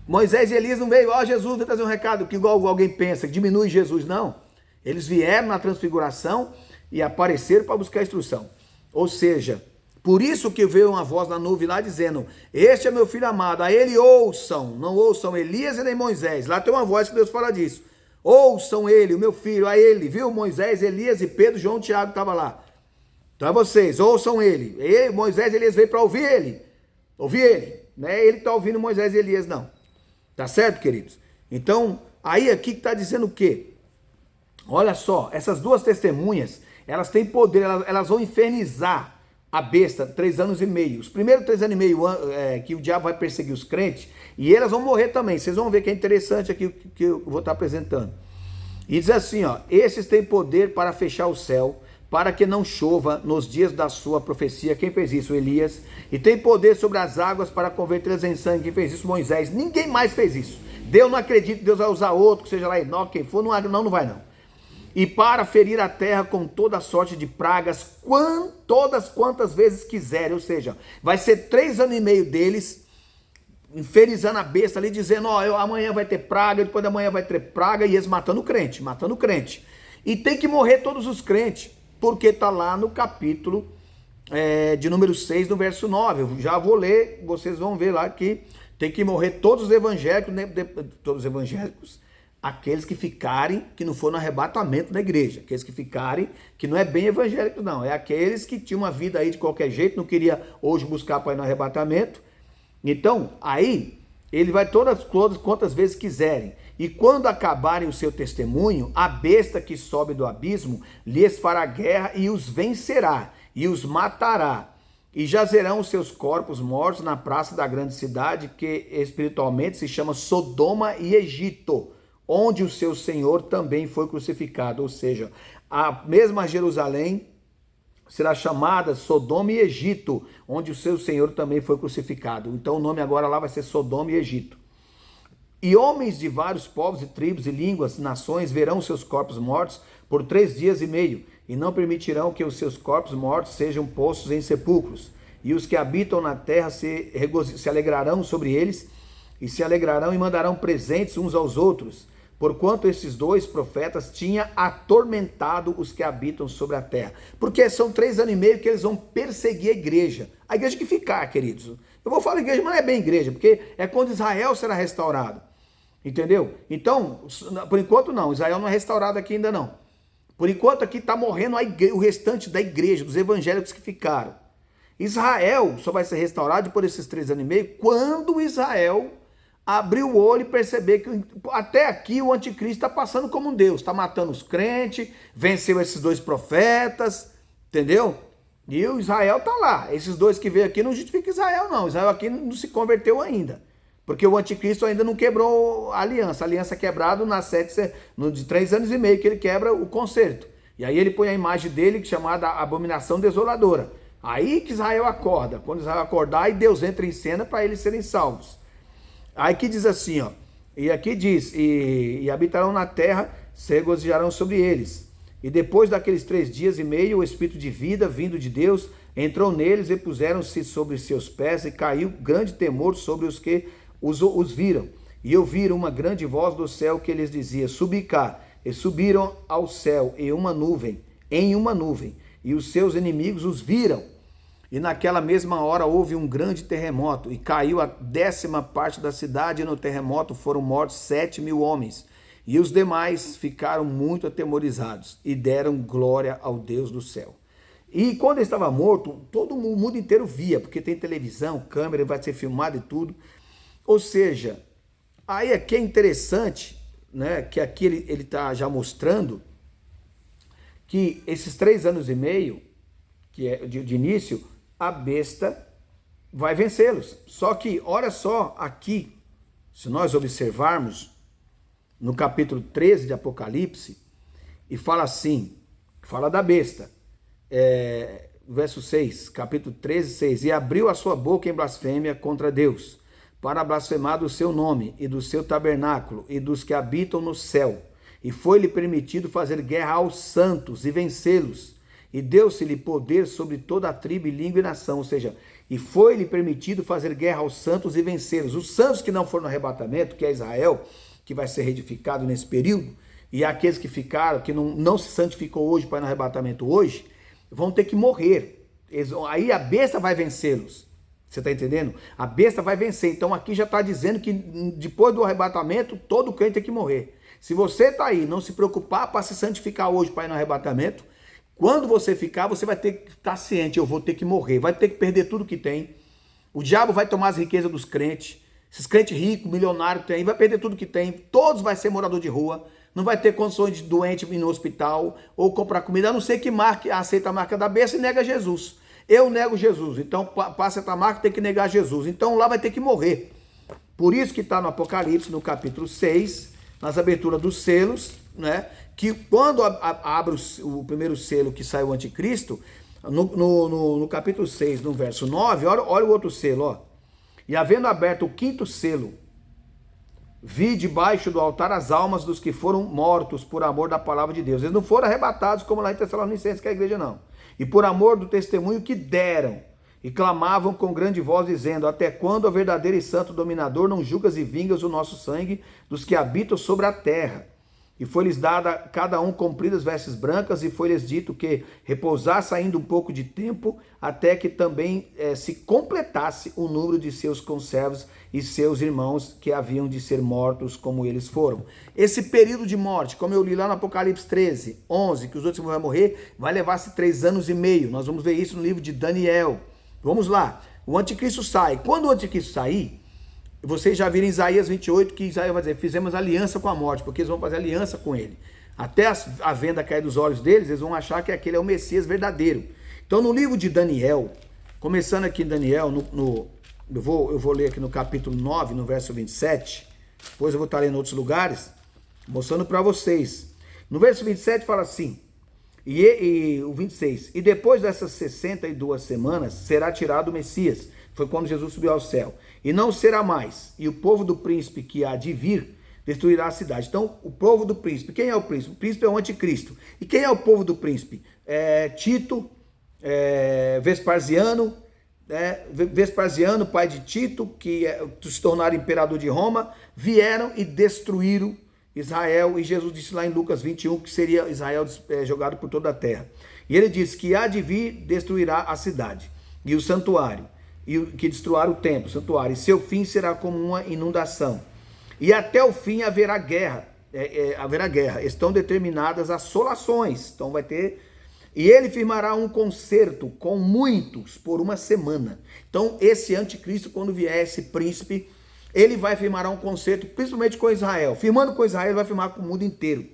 Moisés e Elias não veio, Jesus veio trazer um recado, que igual alguém pensa, que diminui Jesus, não. Eles vieram na transfiguração e apareceram para buscar instrução. Ou seja, por isso que veio uma voz na nuvem lá dizendo, este é meu filho amado, a ele ouçam, não ouçam Elias e nem Moisés. Lá tem uma voz que Deus fala disso. Ouçam ele, o meu filho, a ele, viu? Moisés, Elias e Pedro, João, Tiago estava lá. Então é vocês, ouçam ele. Moisés e Elias veio para ouvir ele. Ouvir ele. Não é ele que está ouvindo Moisés e Elias, não. Tá certo, queridos? Então, aí aqui que está dizendo o quê? Olha só, essas duas testemunhas, elas têm poder, elas vão infernizar a besta 3 anos e meio. Os primeiros 3 anos e meio que o diabo vai perseguir os crentes, e elas vão morrer também. Vocês vão ver que é interessante aqui que eu vou estar apresentando. E diz assim, esses têm poder para fechar o céu, para que não chova nos dias da sua profecia. Quem fez isso? Elias. E tem poder sobre as águas para convertê-las em sangue. Quem fez isso? Moisés. Ninguém mais fez isso. Deus não acredita que Deus vai usar outro, que seja lá Enoque, quem for, não vai não. E para ferir a terra com toda sorte de pragas, todas quantas vezes quiserem. Ou seja, vai ser 3 anos e meio deles, infernizando a besta ali, dizendo, amanhã vai ter praga, depois da manhã vai ter praga, e eles matando o crente. E tem que morrer todos os crentes, porque está lá no capítulo de número 6, no verso 9. Eu já vou ler, vocês vão ver lá que tem que morrer todos os evangélicos, aqueles que ficarem, que não foram no arrebatamento da igreja, aqueles que ficarem, que não é bem evangélico não, é aqueles que tinham uma vida aí de qualquer jeito, não queria hoje buscar para ir no arrebatamento. Então, aí, ele vai todas quantas vezes quiserem. E quando acabarem o seu testemunho, a besta que sobe do abismo lhes fará guerra e os vencerá, e os matará. E jazerão os seus corpos mortos na praça da grande cidade, que espiritualmente se chama Sodoma e Egito, onde o seu Senhor também foi crucificado. Ou seja, a mesma Jerusalém será chamada Sodoma e Egito, onde o seu Senhor também foi crucificado. Então o nome agora lá vai ser Sodoma e Egito. E homens de vários povos e tribos e línguas, nações, verão seus corpos mortos por 3 dias e meio, e não permitirão que os seus corpos mortos sejam postos em sepulcros. E os que habitam na terra se alegrarão sobre eles, e se alegrarão e mandarão presentes uns aos outros, porquanto esses 2 profetas tinham atormentado os que habitam sobre a terra. Porque são 3 anos e meio que eles vão perseguir a igreja que ficar, queridos. Eu vou falar igreja, mas não é bem igreja, porque é quando Israel será restaurado, entendeu? Então, por enquanto não, Israel não é restaurado aqui ainda não. Por enquanto aqui está morrendo o restante da igreja, dos evangélicos que ficaram. Israel só vai ser restaurado por esses 3 anos e meio, quando Israel abrir o olho e perceber que até aqui o anticristo está passando como um Deus, está matando os crentes, venceu esses 2 profetas, entendeu? E o Israel está lá. Esses dois que veio aqui não justifica Israel, não. Israel aqui não se converteu ainda. Porque o anticristo ainda não quebrou a aliança. A aliança é quebrada de 3 anos e meio que ele quebra o concerto. E aí ele põe a imagem dele, chamada abominação desoladora. Aí que Israel acorda. Quando Israel acordar, aí Deus entra em cena para eles serem salvos. Aí que diz assim, ó. E aqui diz, e habitarão na terra, se regozijarão sobre eles. E depois daqueles 3 dias e meio, o Espírito de vida, vindo de Deus, entrou neles e puseram-se sobre seus pés, e caiu grande temor sobre os que os viram. E ouviram uma grande voz do céu que lhes dizia, subi cá. E subiram ao céu em uma nuvem, e os seus inimigos os viram. E naquela mesma hora houve um grande terremoto, e caiu a 10ª parte da cidade, e no terremoto foram mortos 7.000 homens. E os demais ficaram muito atemorizados, e deram glória ao Deus do céu. E quando ele estava morto, todo o mundo inteiro via, porque tem televisão, câmera, vai ser filmado e tudo. Ou seja, aí aqui é interessante, né, que aqui ele está já mostrando que esses 3 anos e meio, que é de início, a besta vai vencê-los. Só que, olha só, aqui, se nós observarmos, no capítulo 13 de Apocalipse, e fala assim, fala da besta, verso 6, capítulo 13, 6, e abriu a sua boca em blasfêmia contra Deus, para blasfemar do seu nome, e do seu tabernáculo, e dos que habitam no céu. E foi-lhe permitido fazer guerra aos santos, e vencê-los. E deu-se-lhe poder sobre toda a tribo, e língua e nação. Ou seja, e foi-lhe permitido fazer guerra aos santos e vencê-los. Os santos que não foram no arrebatamento, que é Israel, que vai ser reedificado nesse período, e aqueles que ficaram, que não se santificou hoje para ir no arrebatamento hoje, vão ter que morrer. Aí a besta vai vencê-los. Você está entendendo? A besta vai vencer. Então aqui já está dizendo que depois do arrebatamento, todo crente tem que morrer. Se você está aí, não se preocupar para se santificar hoje para ir no arrebatamento, quando você ficar, você vai ter que estar ciente, eu vou ter que morrer, vai ter que perder tudo que tem. O diabo vai tomar as riquezas dos crentes. Esses crentes ricos, milionários que tem, vai perder tudo que tem. Todos vai ser morador de rua. Não vai ter condições de doente ir no hospital ou comprar comida, a não ser que aceita a marca da besta e nega Jesus. Eu nego Jesus, então passa essa marca, tem que negar Jesus. Então lá vai ter que morrer. Por isso que está no Apocalipse, no capítulo 6, nas aberturas dos selos, né? Que quando abre o primeiro selo que sai o anticristo, no capítulo 6, no verso 9, olha o outro selo, ó. E havendo aberto o 5º selo, vi debaixo do altar as almas dos que foram mortos por amor da palavra de Deus. Eles não foram arrebatados como lá em Tessalonicenses, que é a igreja não. E por amor do testemunho que deram, e clamavam com grande voz, dizendo, até quando o verdadeiro e santo dominador não julgas e vingas o nosso sangue dos que habitam sobre a terra? E foi-lhes dada cada um compridas vestes brancas, e foi-lhes dito que repousasse ainda um pouco de tempo, até que também se completasse o número de seus conservos e seus irmãos que haviam de ser mortos como eles foram. Esse período de morte, como eu li lá no Apocalipse 13, 11, que os outros vão morrer, vai levar-se 3 anos e meio. Nós vamos ver isso no livro de Daniel. Vamos lá. O anticristo sai. Quando o anticristo sair, vocês já viram em Isaías 28 que Isaías vai dizer, fizemos aliança com a morte, porque eles vão fazer aliança com ele. Até a venda cair dos olhos deles, eles vão achar que aquele é o Messias verdadeiro. Então no livro de Daniel, começando aqui em Daniel, eu vou ler aqui no capítulo 9, no verso 27, depois eu vou estar lendo em outros lugares, mostrando para vocês. No verso 27 fala assim, e o 26, e depois dessas 62 semanas será tirado o Messias, foi quando Jesus subiu ao céu, e não será mais, e o povo do príncipe que há de vir destruirá a cidade. Então, o povo do príncipe, quem é o príncipe? O príncipe é o anticristo. E quem é o povo do príncipe? Tito, Vespasiano, Vespasiano, pai de Tito, que se tornaram imperador de Roma, vieram e destruíram Israel, e Jesus disse lá em Lucas 21 que seria Israel jogado por toda a terra. E ele disse que há de vir, destruirá a cidade e o santuário, e que destruirá o templo, o santuário, e seu fim será como uma inundação. E até o fim haverá guerra, haverá guerra. Estão determinadas assolações, então vai ter... E ele firmará um concerto com muitos por 1 semana. Então esse anticristo, quando vier esse príncipe, ele vai firmar um concerto, principalmente com Israel. Firmando com Israel, ele vai firmar com o mundo inteiro.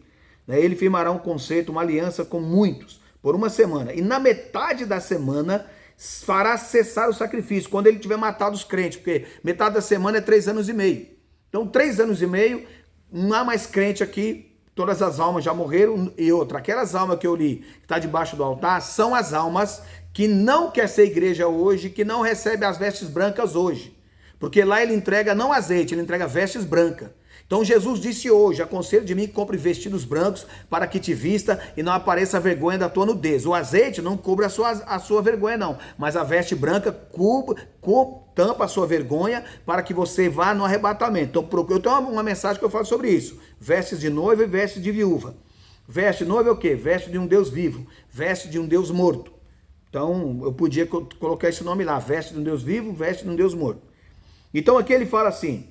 Ele firmará um concerto, uma aliança com muitos, por uma semana. E na metade da semana fará cessar o sacrifício, quando ele tiver matado os crentes, porque metade da semana é 3 anos e meio. Então 3 anos e meio, não há mais crente aqui, todas as almas já morreram. E outra, aquelas almas que eu li, que está debaixo do altar, são as almas que não quer ser igreja hoje, que não recebe as vestes brancas hoje. Porque lá ele entrega não azeite, ele entrega vestes brancas. Então Jesus disse hoje, aconselho de mim que compre vestidos brancos para que te vista e não apareça a vergonha da tua nudez. O azeite não cobre a sua vergonha não, mas a veste branca tampa a sua vergonha para que você vá no arrebatamento. Então eu tenho uma mensagem que eu falo sobre isso. Vestes de noiva e vestes de viúva. Veste noiva é o quê? Veste de um Deus vivo, veste de um Deus morto. Então eu podia colocar esse nome lá, veste de um Deus vivo, veste de um Deus morto. Então aqui ele fala assim...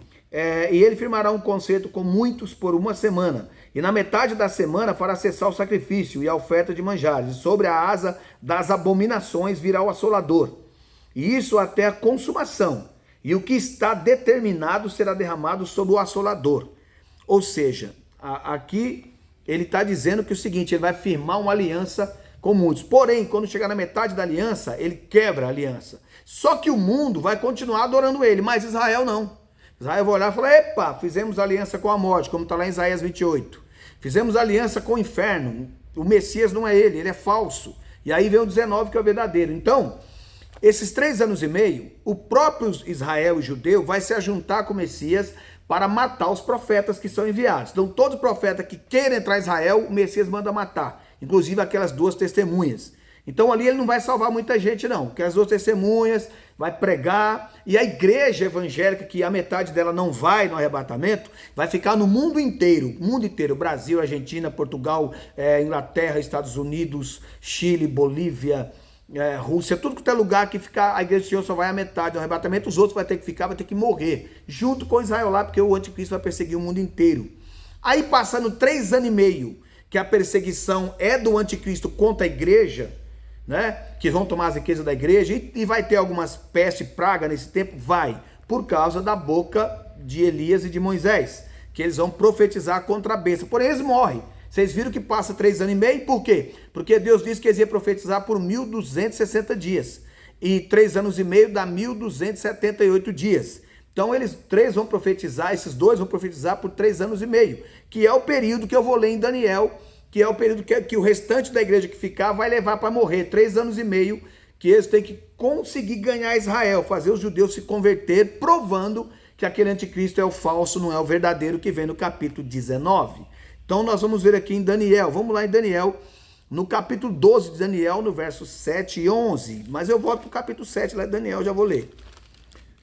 e ele firmará um concerto com muitos por uma semana, e na metade da semana fará cessar o sacrifício e a oferta de manjares, e sobre a asa das abominações virá o assolador, e isso até a consumação, e o que está determinado será derramado sobre o assolador. Ou seja, aqui ele está dizendo que é o seguinte, ele vai firmar uma aliança com muitos, porém, quando chegar na metade da aliança, ele quebra a aliança, só que o mundo vai continuar adorando ele, mas Israel não. Israel vai olhar e falar, epa, fizemos aliança com a morte, como está lá em Isaías 28. Fizemos aliança com o inferno, o Messias não é ele é falso. E aí vem o 19 que é o verdadeiro. Então, esses 3 anos e meio, o próprio Israel e judeu vai se ajuntar com o Messias para matar os profetas que são enviados. Então, todo profeta que queira entrar em Israel, o Messias manda matar. Inclusive aquelas 2 testemunhas. Então ali ele não vai salvar muita gente não, porque as 2 testemunhas vai pregar, e a igreja evangélica, que a metade dela não vai no arrebatamento, vai ficar no mundo inteiro, Brasil, Argentina, Portugal, Inglaterra, Estados Unidos, Chile, Bolívia, Rússia, tudo que tem lugar que ficar, a igreja do Senhor só vai a metade do arrebatamento, os outros vai ter que ficar, vai ter que morrer, junto com Israel lá, porque o anticristo vai perseguir o mundo inteiro. Aí passando 3 anos e meio, que a perseguição é do anticristo contra a igreja, né, que vão tomar as riquezas da igreja, e vai ter algumas pestes, praga nesse tempo? Vai, por causa da boca de Elias e de Moisés, que eles vão profetizar contra a besta, porém eles morrem. Vocês viram que passa 3 anos e meio, por quê? Porque Deus disse que eles iam profetizar por 1260 dias, e 3 anos e meio dá 1278 dias. Então eles 3 vão profetizar, esses 2 vão profetizar por 3 anos e meio, que é o período que eu vou ler em Daniel, que é o período que o restante da igreja que ficar vai levar para morrer, 3 anos e meio, que eles têm que conseguir ganhar Israel, fazer os judeus se converter, provando que aquele anticristo é o falso, não é o verdadeiro, que vem no capítulo 19. Então nós vamos ver aqui em Daniel, vamos lá em Daniel, no capítulo 12 de Daniel, no verso 7 e 11, mas eu volto para o capítulo 7 lá de Daniel, já vou ler.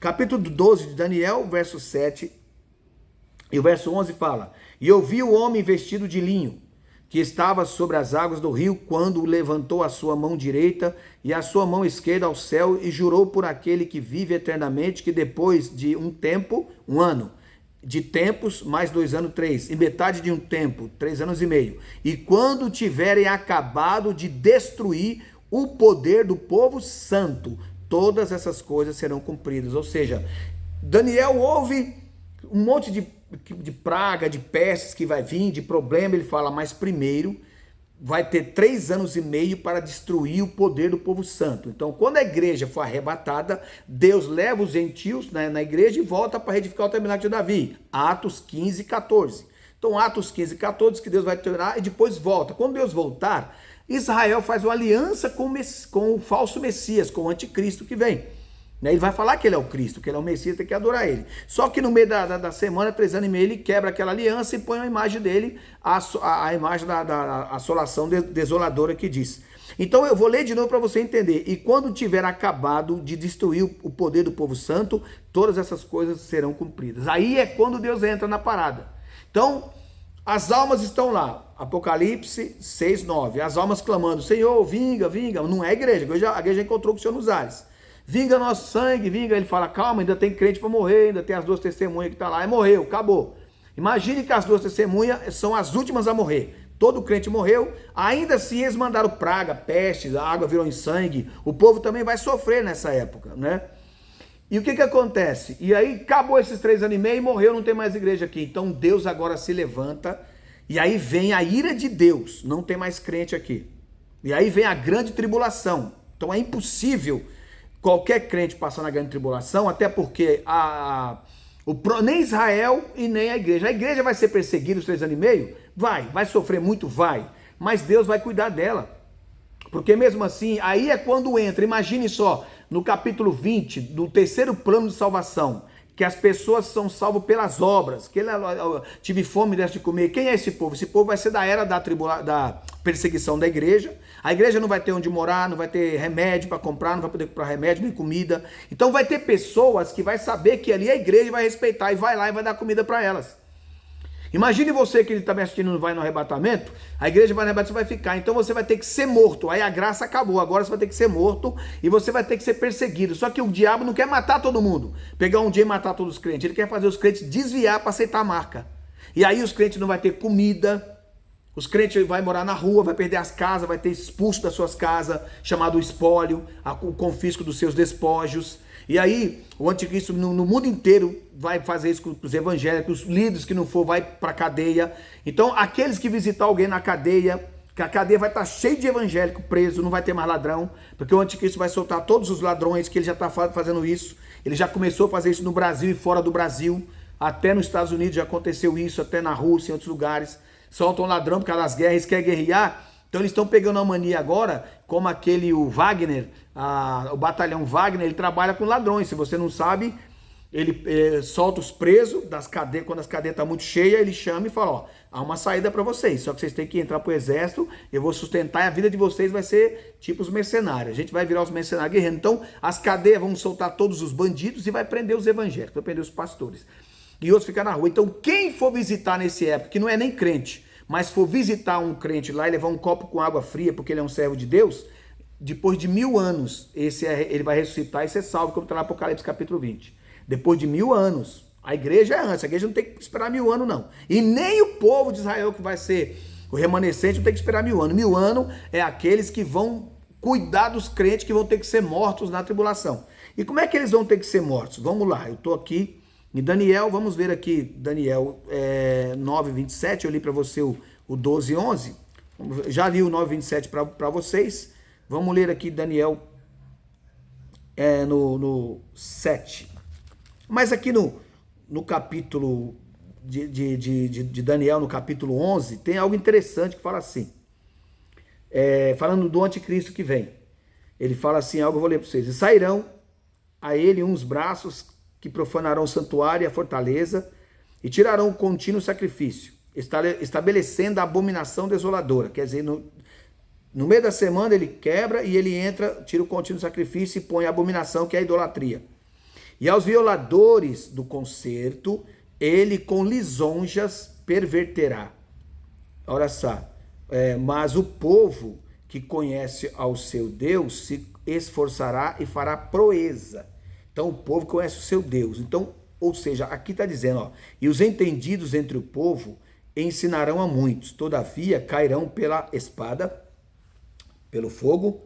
Capítulo 12 de Daniel, verso 7 e o verso 11 fala, e eu vi o homem vestido de linho, que estava sobre as águas do rio, quando levantou a sua mão direita e a sua mão esquerda ao céu, e jurou por aquele que vive eternamente, que depois de um tempo, 1 ano, de tempos, mais 2 anos, 3, e metade de um tempo, 3 anos e meio, e quando tiverem acabado de destruir o poder do povo santo, todas essas coisas serão cumpridas. Ou seja, Daniel ouve um monte de praga, de pestes que vai vir, de problema, ele fala, mas primeiro vai ter 3 anos e meio para destruir o poder do povo santo. Então, quando a igreja for arrebatada, Deus leva os gentios, né, na igreja e volta para reedificar o tabernáculo de Davi. Atos 15 e 14. Então, Atos 15 e 14, que Deus vai tirar e depois volta. Quando Deus voltar, Israel faz uma aliança com o falso Messias, com o anticristo que vem. Ele vai falar que ele é o Cristo, que ele é o Messias, tem que adorar ele. Só que no meio da semana, 3 anos e meio, ele quebra aquela aliança e põe a imagem dele, a imagem da assolação desoladora que diz. Então eu vou ler de novo para você entender. E quando tiver acabado de destruir o poder do povo santo, todas essas coisas serão cumpridas. Aí é quando Deus entra na parada. Então, as almas estão lá. Apocalipse 6, 9. As almas clamando, Senhor, vinga, vinga. Não é a igreja, a igreja encontrou com o Senhor nos ares. Vinga nosso sangue, vinga. Ele fala, calma, ainda tem crente para morrer, ainda tem as 2 testemunhas que estão lá. Morreu, acabou. Imagine que as 2 testemunhas são as últimas a morrer. Todo crente morreu, ainda assim eles mandaram praga, peste, a água virou em sangue. O povo também vai sofrer nessa época, né? E o que acontece? E aí acabou esses 3 anos e meio e morreu, não tem mais igreja aqui. Então Deus agora se levanta e aí vem a ira de Deus, não tem mais crente aqui. E aí vem a grande tribulação. Então é impossível qualquer crente passar na grande tribulação, até porque nem Israel e nem a igreja vai ser perseguida os 3 anos e meio? Vai sofrer muito? Vai, mas Deus vai cuidar dela, porque mesmo assim, aí é quando entra, imagine só, no capítulo 20, do terceiro plano de salvação, que as pessoas são salvas pelas obras, que ele tive fome e deste de comer. Quem é esse povo? Esse povo vai ser da era da perseguição da igreja. A igreja não vai ter onde morar, não vai ter remédio para comprar, não vai poder comprar remédio nem comida. Então vai ter pessoas que vai saber que ali a igreja vai respeitar e vai lá e vai dar comida para elas. Imagine você que ele está me assistindo, não vai no arrebatamento, a igreja vai no arrebatamento, você vai ficar, então você vai ter que ser morto, aí a graça acabou, agora você vai ter que ser morto e você vai ter que ser perseguido. Só que o diabo não quer matar todo mundo, pegar um dia e matar todos os crentes, ele quer fazer os crentes desviar para aceitar a marca. E aí os crentes não vão ter comida, os crentes vão morar na rua, vai perder as casas, vai ter expulso das suas casas, chamado espólio, o confisco dos seus despojos. E aí, o anticristo no mundo inteiro vai fazer isso com os evangélicos, os líderes que não for, vai para a cadeia. Então, aqueles que visitar alguém na cadeia, que a cadeia vai estar cheia de evangélico preso, não vai ter mais ladrão, porque o anticristo vai soltar todos os ladrões, que ele já está fazendo isso. Ele já começou a fazer isso no Brasil e fora do Brasil, até nos Estados Unidos já aconteceu isso, até na Rússia, em outros lugares. Soltam ladrão por causa das guerras, quer guerrear. Então eles estão pegando a mania agora, como o Wagner, o batalhão Wagner, ele trabalha com ladrões. Se você não sabe, ele solta os presos das cadeias, quando as cadeias estão muito cheias, ele chama e fala, ó, há uma saída para vocês, só que vocês têm que entrar pro exército, eu vou sustentar e a vida de vocês vai ser tipo os mercenários, a gente vai virar os mercenários guerreiros. Então as cadeias vão soltar todos os bandidos e vai prender os evangélicos, vai prender os pastores. E outros ficam na rua. Então quem for visitar nesse época, que não é nem crente, mas for visitar um crente lá e levar um copo com água fria, porque ele é um servo de Deus, depois de 1000 anos, ele vai ressuscitar e ser salvo, como está lá no Apocalipse capítulo 20. Depois de 1000 anos, a igreja é antes, a igreja não tem que esperar 1000 anos não. E nem o povo de Israel, que vai ser o remanescente, não tem que esperar 1000 anos. 1000 anos é aqueles que vão cuidar dos crentes que vão ter que ser mortos na tribulação. E como é que eles vão ter que ser mortos? Vamos lá, eu estou aqui em Daniel, vamos ver aqui, Daniel 9:27, eu li para você o 12:11, já li o 9:27 para vocês, vamos ler aqui Daniel no 7. Mas aqui no capítulo de Daniel, no capítulo 11, tem algo interessante que fala assim, falando do anticristo que vem. Ele fala assim, algo eu vou ler para vocês. E sairão a ele uns braços que profanarão o santuário e a fortaleza e tirarão o contínuo sacrifício, estabelecendo a abominação desoladora. Quer dizer, no meio da semana ele quebra e ele entra, tira o contínuo sacrifício e põe a abominação, que é a idolatria. E aos violadores do concerto, ele com lisonjas perverterá. Olha só, mas o povo que conhece ao seu Deus se esforçará e fará proeza. Então o povo conhece o seu Deus. Então, ou seja, aqui está dizendo, ó, e os entendidos entre o povo ensinarão a muitos, todavia cairão pela espada, pelo fogo,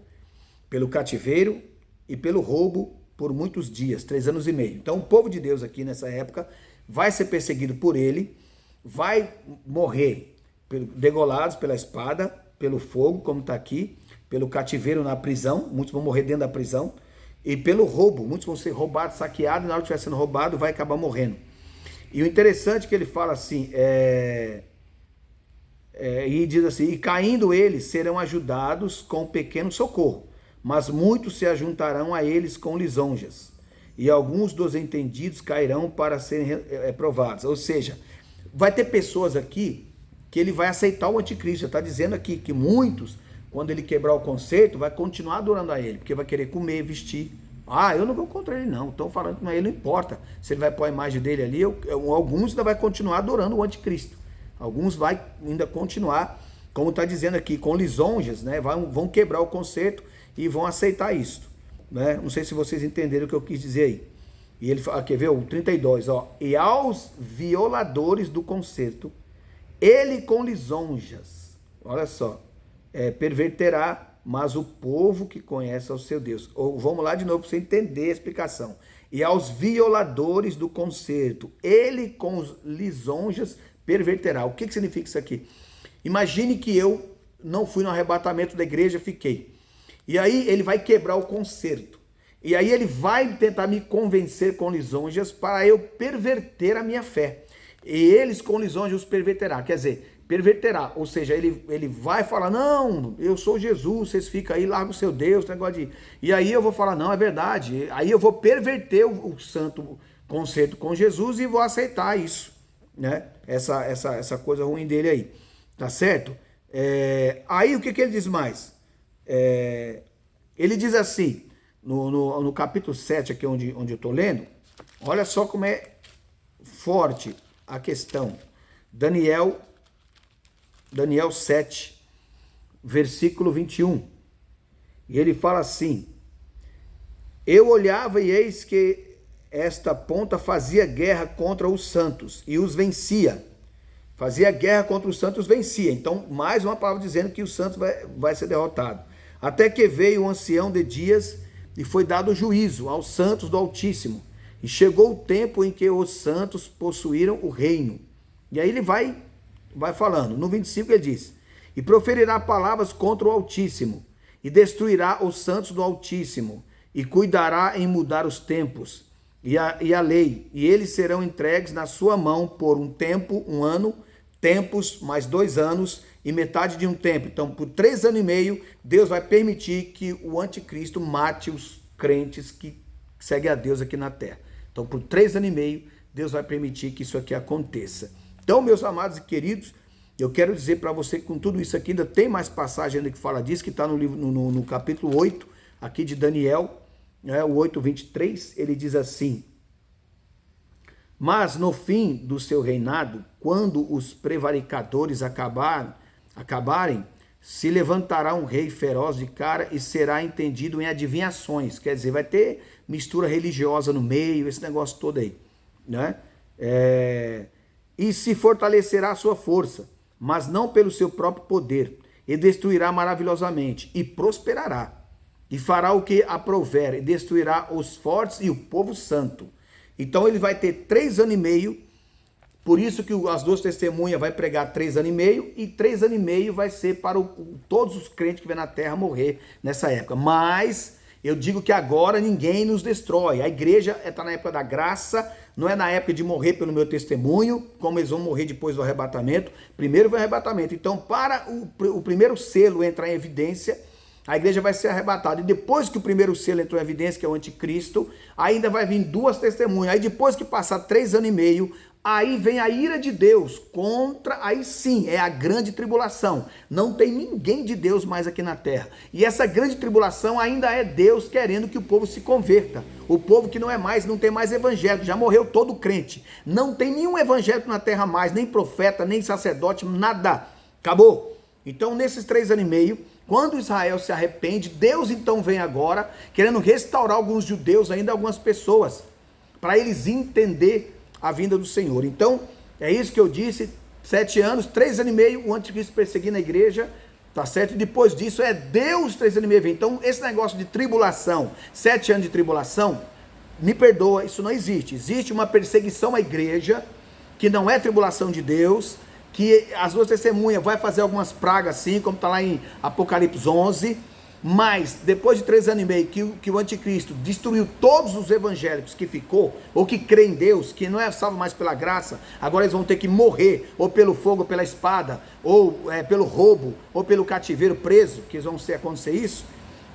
pelo cativeiro e pelo roubo por muitos dias, 3 anos e meio. Então o povo de Deus aqui nessa época vai ser perseguido por ele, vai morrer degolados pela espada, pelo fogo, como está aqui, pelo cativeiro na prisão, muitos vão morrer dentro da prisão, e pelo roubo, muitos vão ser roubados, saqueados, e na hora que estiver sendo roubado vai acabar morrendo. E o interessante é que ele fala assim, e diz assim, e caindo eles serão ajudados com pequeno socorro, mas muitos se ajuntarão a eles com lisonjas, e alguns dos entendidos cairão para serem provados. Ou seja, vai ter pessoas aqui que ele vai aceitar o anticristo. Está dizendo aqui que muitos, quando ele quebrar o concerto, vai continuar adorando a ele, porque vai querer comer, vestir. Eu não vou contra ele não, estão falando que não, ele não importa se ele vai pôr a imagem dele ali, alguns ainda vai continuar adorando o anticristo. Alguns vai ainda continuar, como está dizendo aqui, com lisonjas, né? Vão quebrar o concerto e vão aceitar isso, né? Não sei se vocês entenderam o que eu quis dizer aí. E ele fala, quer ver o 32, ó, e aos violadores do concerto, ele com lisonjas, olha só, perverterá, mas o povo que conhece ao seu Deus. Ou vamos lá de novo para você entender a explicação. E aos violadores do concerto, ele com lisonjas perverterá. O que significa isso aqui? Imagine que eu não fui no arrebatamento da igreja, fiquei. E aí ele vai quebrar o concerto. E aí ele vai tentar me convencer com lisonjas para eu perverter a minha fé. E eles com lisonjas os perverterá. Quer dizer, perverterá. Ou seja, ele vai falar, não, eu sou Jesus, vocês ficam aí, larga o seu Deus, negócio de... E aí eu vou falar, não, é verdade. Aí eu vou perverter o santo concerto com Jesus e vou aceitar isso, né? Essa coisa ruim dele aí. Tá certo? Aí o que ele diz mais? Ele diz assim, no capítulo 7, aqui onde eu estou lendo, olha só como é forte a questão. Daniel 7, versículo 21. E ele fala assim: eu olhava e eis que esta ponta fazia guerra contra os santos e os vencia. Fazia guerra contra os santos, vencia. Então, mais uma palavra dizendo que o santos vai ser derrotado. Até que veio o ancião de dias e foi dado juízo aos santos do Altíssimo. E chegou o tempo em que os santos possuíram o reino. E aí ele vai falando. No 25 ele diz: e proferirá palavras contra o Altíssimo, e destruirá os santos do Altíssimo, e cuidará em mudar os tempos e a lei, e eles serão entregues na sua mão por um tempo, 1 ano, tempos, mais 2 anos, e metade de um tempo. Então, por 3 anos e meio, Deus vai permitir que o anticristo mate os crentes que seguem a Deus aqui na terra. Então, por 3 anos e meio, Deus vai permitir que isso aqui aconteça. Então, meus amados e queridos, eu quero dizer para você que com tudo isso aqui, ainda tem mais passagem ainda que fala disso, que está no livro, no capítulo 8, aqui de Daniel, né, o 8:23, ele diz assim: mas no fim do seu reinado, quando os prevaricadores acabarem, se levantará um rei feroz de cara e será entendido em adivinhações. Quer dizer, vai ter mistura religiosa no meio, esse negócio todo aí, né? E se fortalecerá a sua força, mas não pelo seu próprio poder, e destruirá maravilhosamente, e prosperará, e fará o que aprouver, e destruirá os fortes e o povo santo. Então ele vai ter 3 anos e meio, por isso que as 2 testemunhas vai pregar 3 anos e meio, e 3 anos e meio vai ser para todos os crentes que vêm na terra morrer nessa época. Mas eu digo que agora ninguém nos destrói. A igreja está na época da graça, não é na época de morrer pelo meu testemunho, como eles vão morrer depois do arrebatamento. Primeiro vai o arrebatamento. Então, para o primeiro selo entrar em evidência, a igreja vai ser arrebatada. E depois que o primeiro selo entrou em evidência, que é o anticristo, ainda vai vir 2 testemunhas. Aí depois que passar 3 anos e meio, aí vem a ira de Deus contra, aí sim, é a grande tribulação. Não tem ninguém de Deus mais aqui na terra. E essa grande tribulação ainda é Deus querendo que o povo se converta. O povo que não tem mais evangélico, já morreu todo crente. Não tem nenhum evangélico na terra mais, nem profeta, nem sacerdote, nada. Acabou. Então, nesses 3 anos e meio, quando Israel se arrepende, Deus então vem agora, querendo restaurar alguns judeus, ainda algumas pessoas, para eles entender a vinda do Senhor. Então, é isso que eu disse, 7 anos, 3 anos e meio, o anticristo perseguindo a igreja, tá certo? E depois disso é Deus 3 anos e meio. Então, esse negócio de tribulação, 7 anos de tribulação, me perdoa, isso não existe. Existe uma perseguição à igreja, que não é tribulação de Deus, que as 2 testemunhas vai fazer algumas pragas assim, como está lá em Apocalipse 11, mas depois de 3 anos e meio que o anticristo destruiu todos os evangélicos que ficou, ou que crê em Deus, que não é salvo mais pela graça, agora eles vão ter que morrer, ou pelo fogo, ou pela espada, ou pelo roubo, ou pelo cativeiro preso, que vão acontecer isso,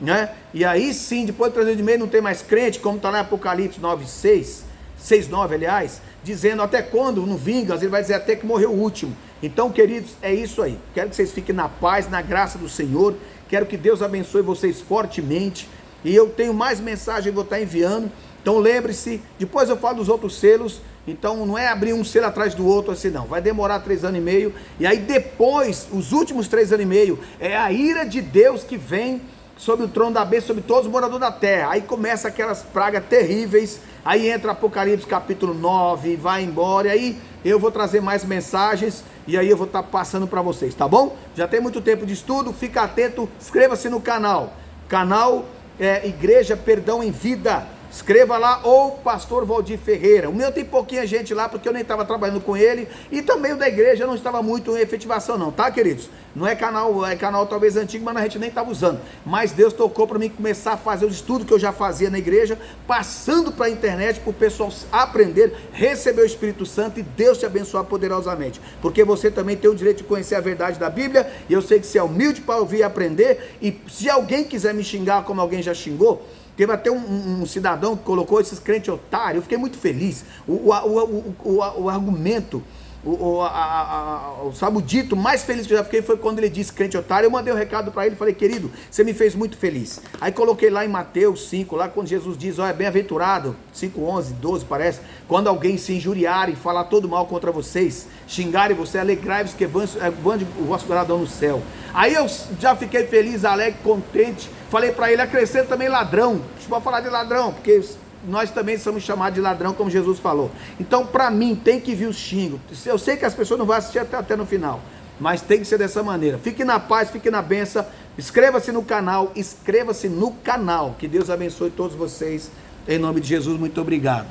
né? E aí sim, depois de 3 anos e meio não tem mais crente, como está lá em Apocalipse 6:9, aliás, dizendo até quando não vinga, ele vai dizer até que morreu o último. Então, queridos, é isso aí. Quero que vocês fiquem na paz, na graça do Senhor. Quero que Deus abençoe vocês fortemente. E eu tenho mais mensagens que vou estar enviando. Então, lembre-se, depois eu falo dos outros selos. Então, não é abrir um selo atrás do outro assim, não. Vai demorar 3 anos e meio. E aí, depois, os últimos 3 anos e meio, é a ira de Deus que vem sobre o trono da bênção, sobre todos os moradores da terra. Aí começa aquelas pragas terríveis. Aí entra Apocalipse capítulo 9, vai embora. E aí eu vou trazer mais mensagens. E aí eu vou estar passando para vocês, tá bom? Já tem muito tempo de estudo, fica atento, inscreva-se no canal. Canal Igreja Perdão em Vida. Escreva lá, ou Pastor Valdir Ferreira. O meu tem pouquinha gente lá, porque eu nem estava trabalhando com ele, e também o da igreja não estava muito em efetivação não, tá, queridos? Não é canal talvez antigo, mas a gente nem estava usando. Mas Deus tocou para mim começar a fazer os estudos que eu já fazia na igreja, passando para a internet, para o pessoal aprender, receber o Espírito Santo e Deus te abençoar poderosamente. Porque você também tem o direito de conhecer a verdade da Bíblia, e eu sei que você é humilde para ouvir e aprender, e se alguém quiser me xingar como alguém já xingou, teve até um cidadão que colocou esses crentes otários, eu fiquei muito feliz. O argumento, sabe, o dito mais feliz que eu já fiquei foi quando ele disse crente otário. Eu mandei um recado para ele, falei, querido, você me fez muito feliz. Aí coloquei lá em Mateus 5, lá quando Jesus diz, olha, bem-aventurado, 5, 11, 12 parece, quando alguém se injuriar e falar todo mal contra vocês, xingarem você, alegrai-vos que vande o vosso galardão no céu. Aí eu já fiquei feliz, alegre, contente. Falei para ele, acrescenta também ladrão. Deixa eu falar de ladrão, porque nós também somos chamados de ladrão, como Jesus falou. Então, para mim, tem que vir o xingo. Eu sei que as pessoas não vão assistir até no final, mas tem que ser dessa maneira. Fique na paz, fique na bênção. Inscreva-se no canal, Que Deus abençoe todos vocês. Em nome de Jesus, muito obrigado.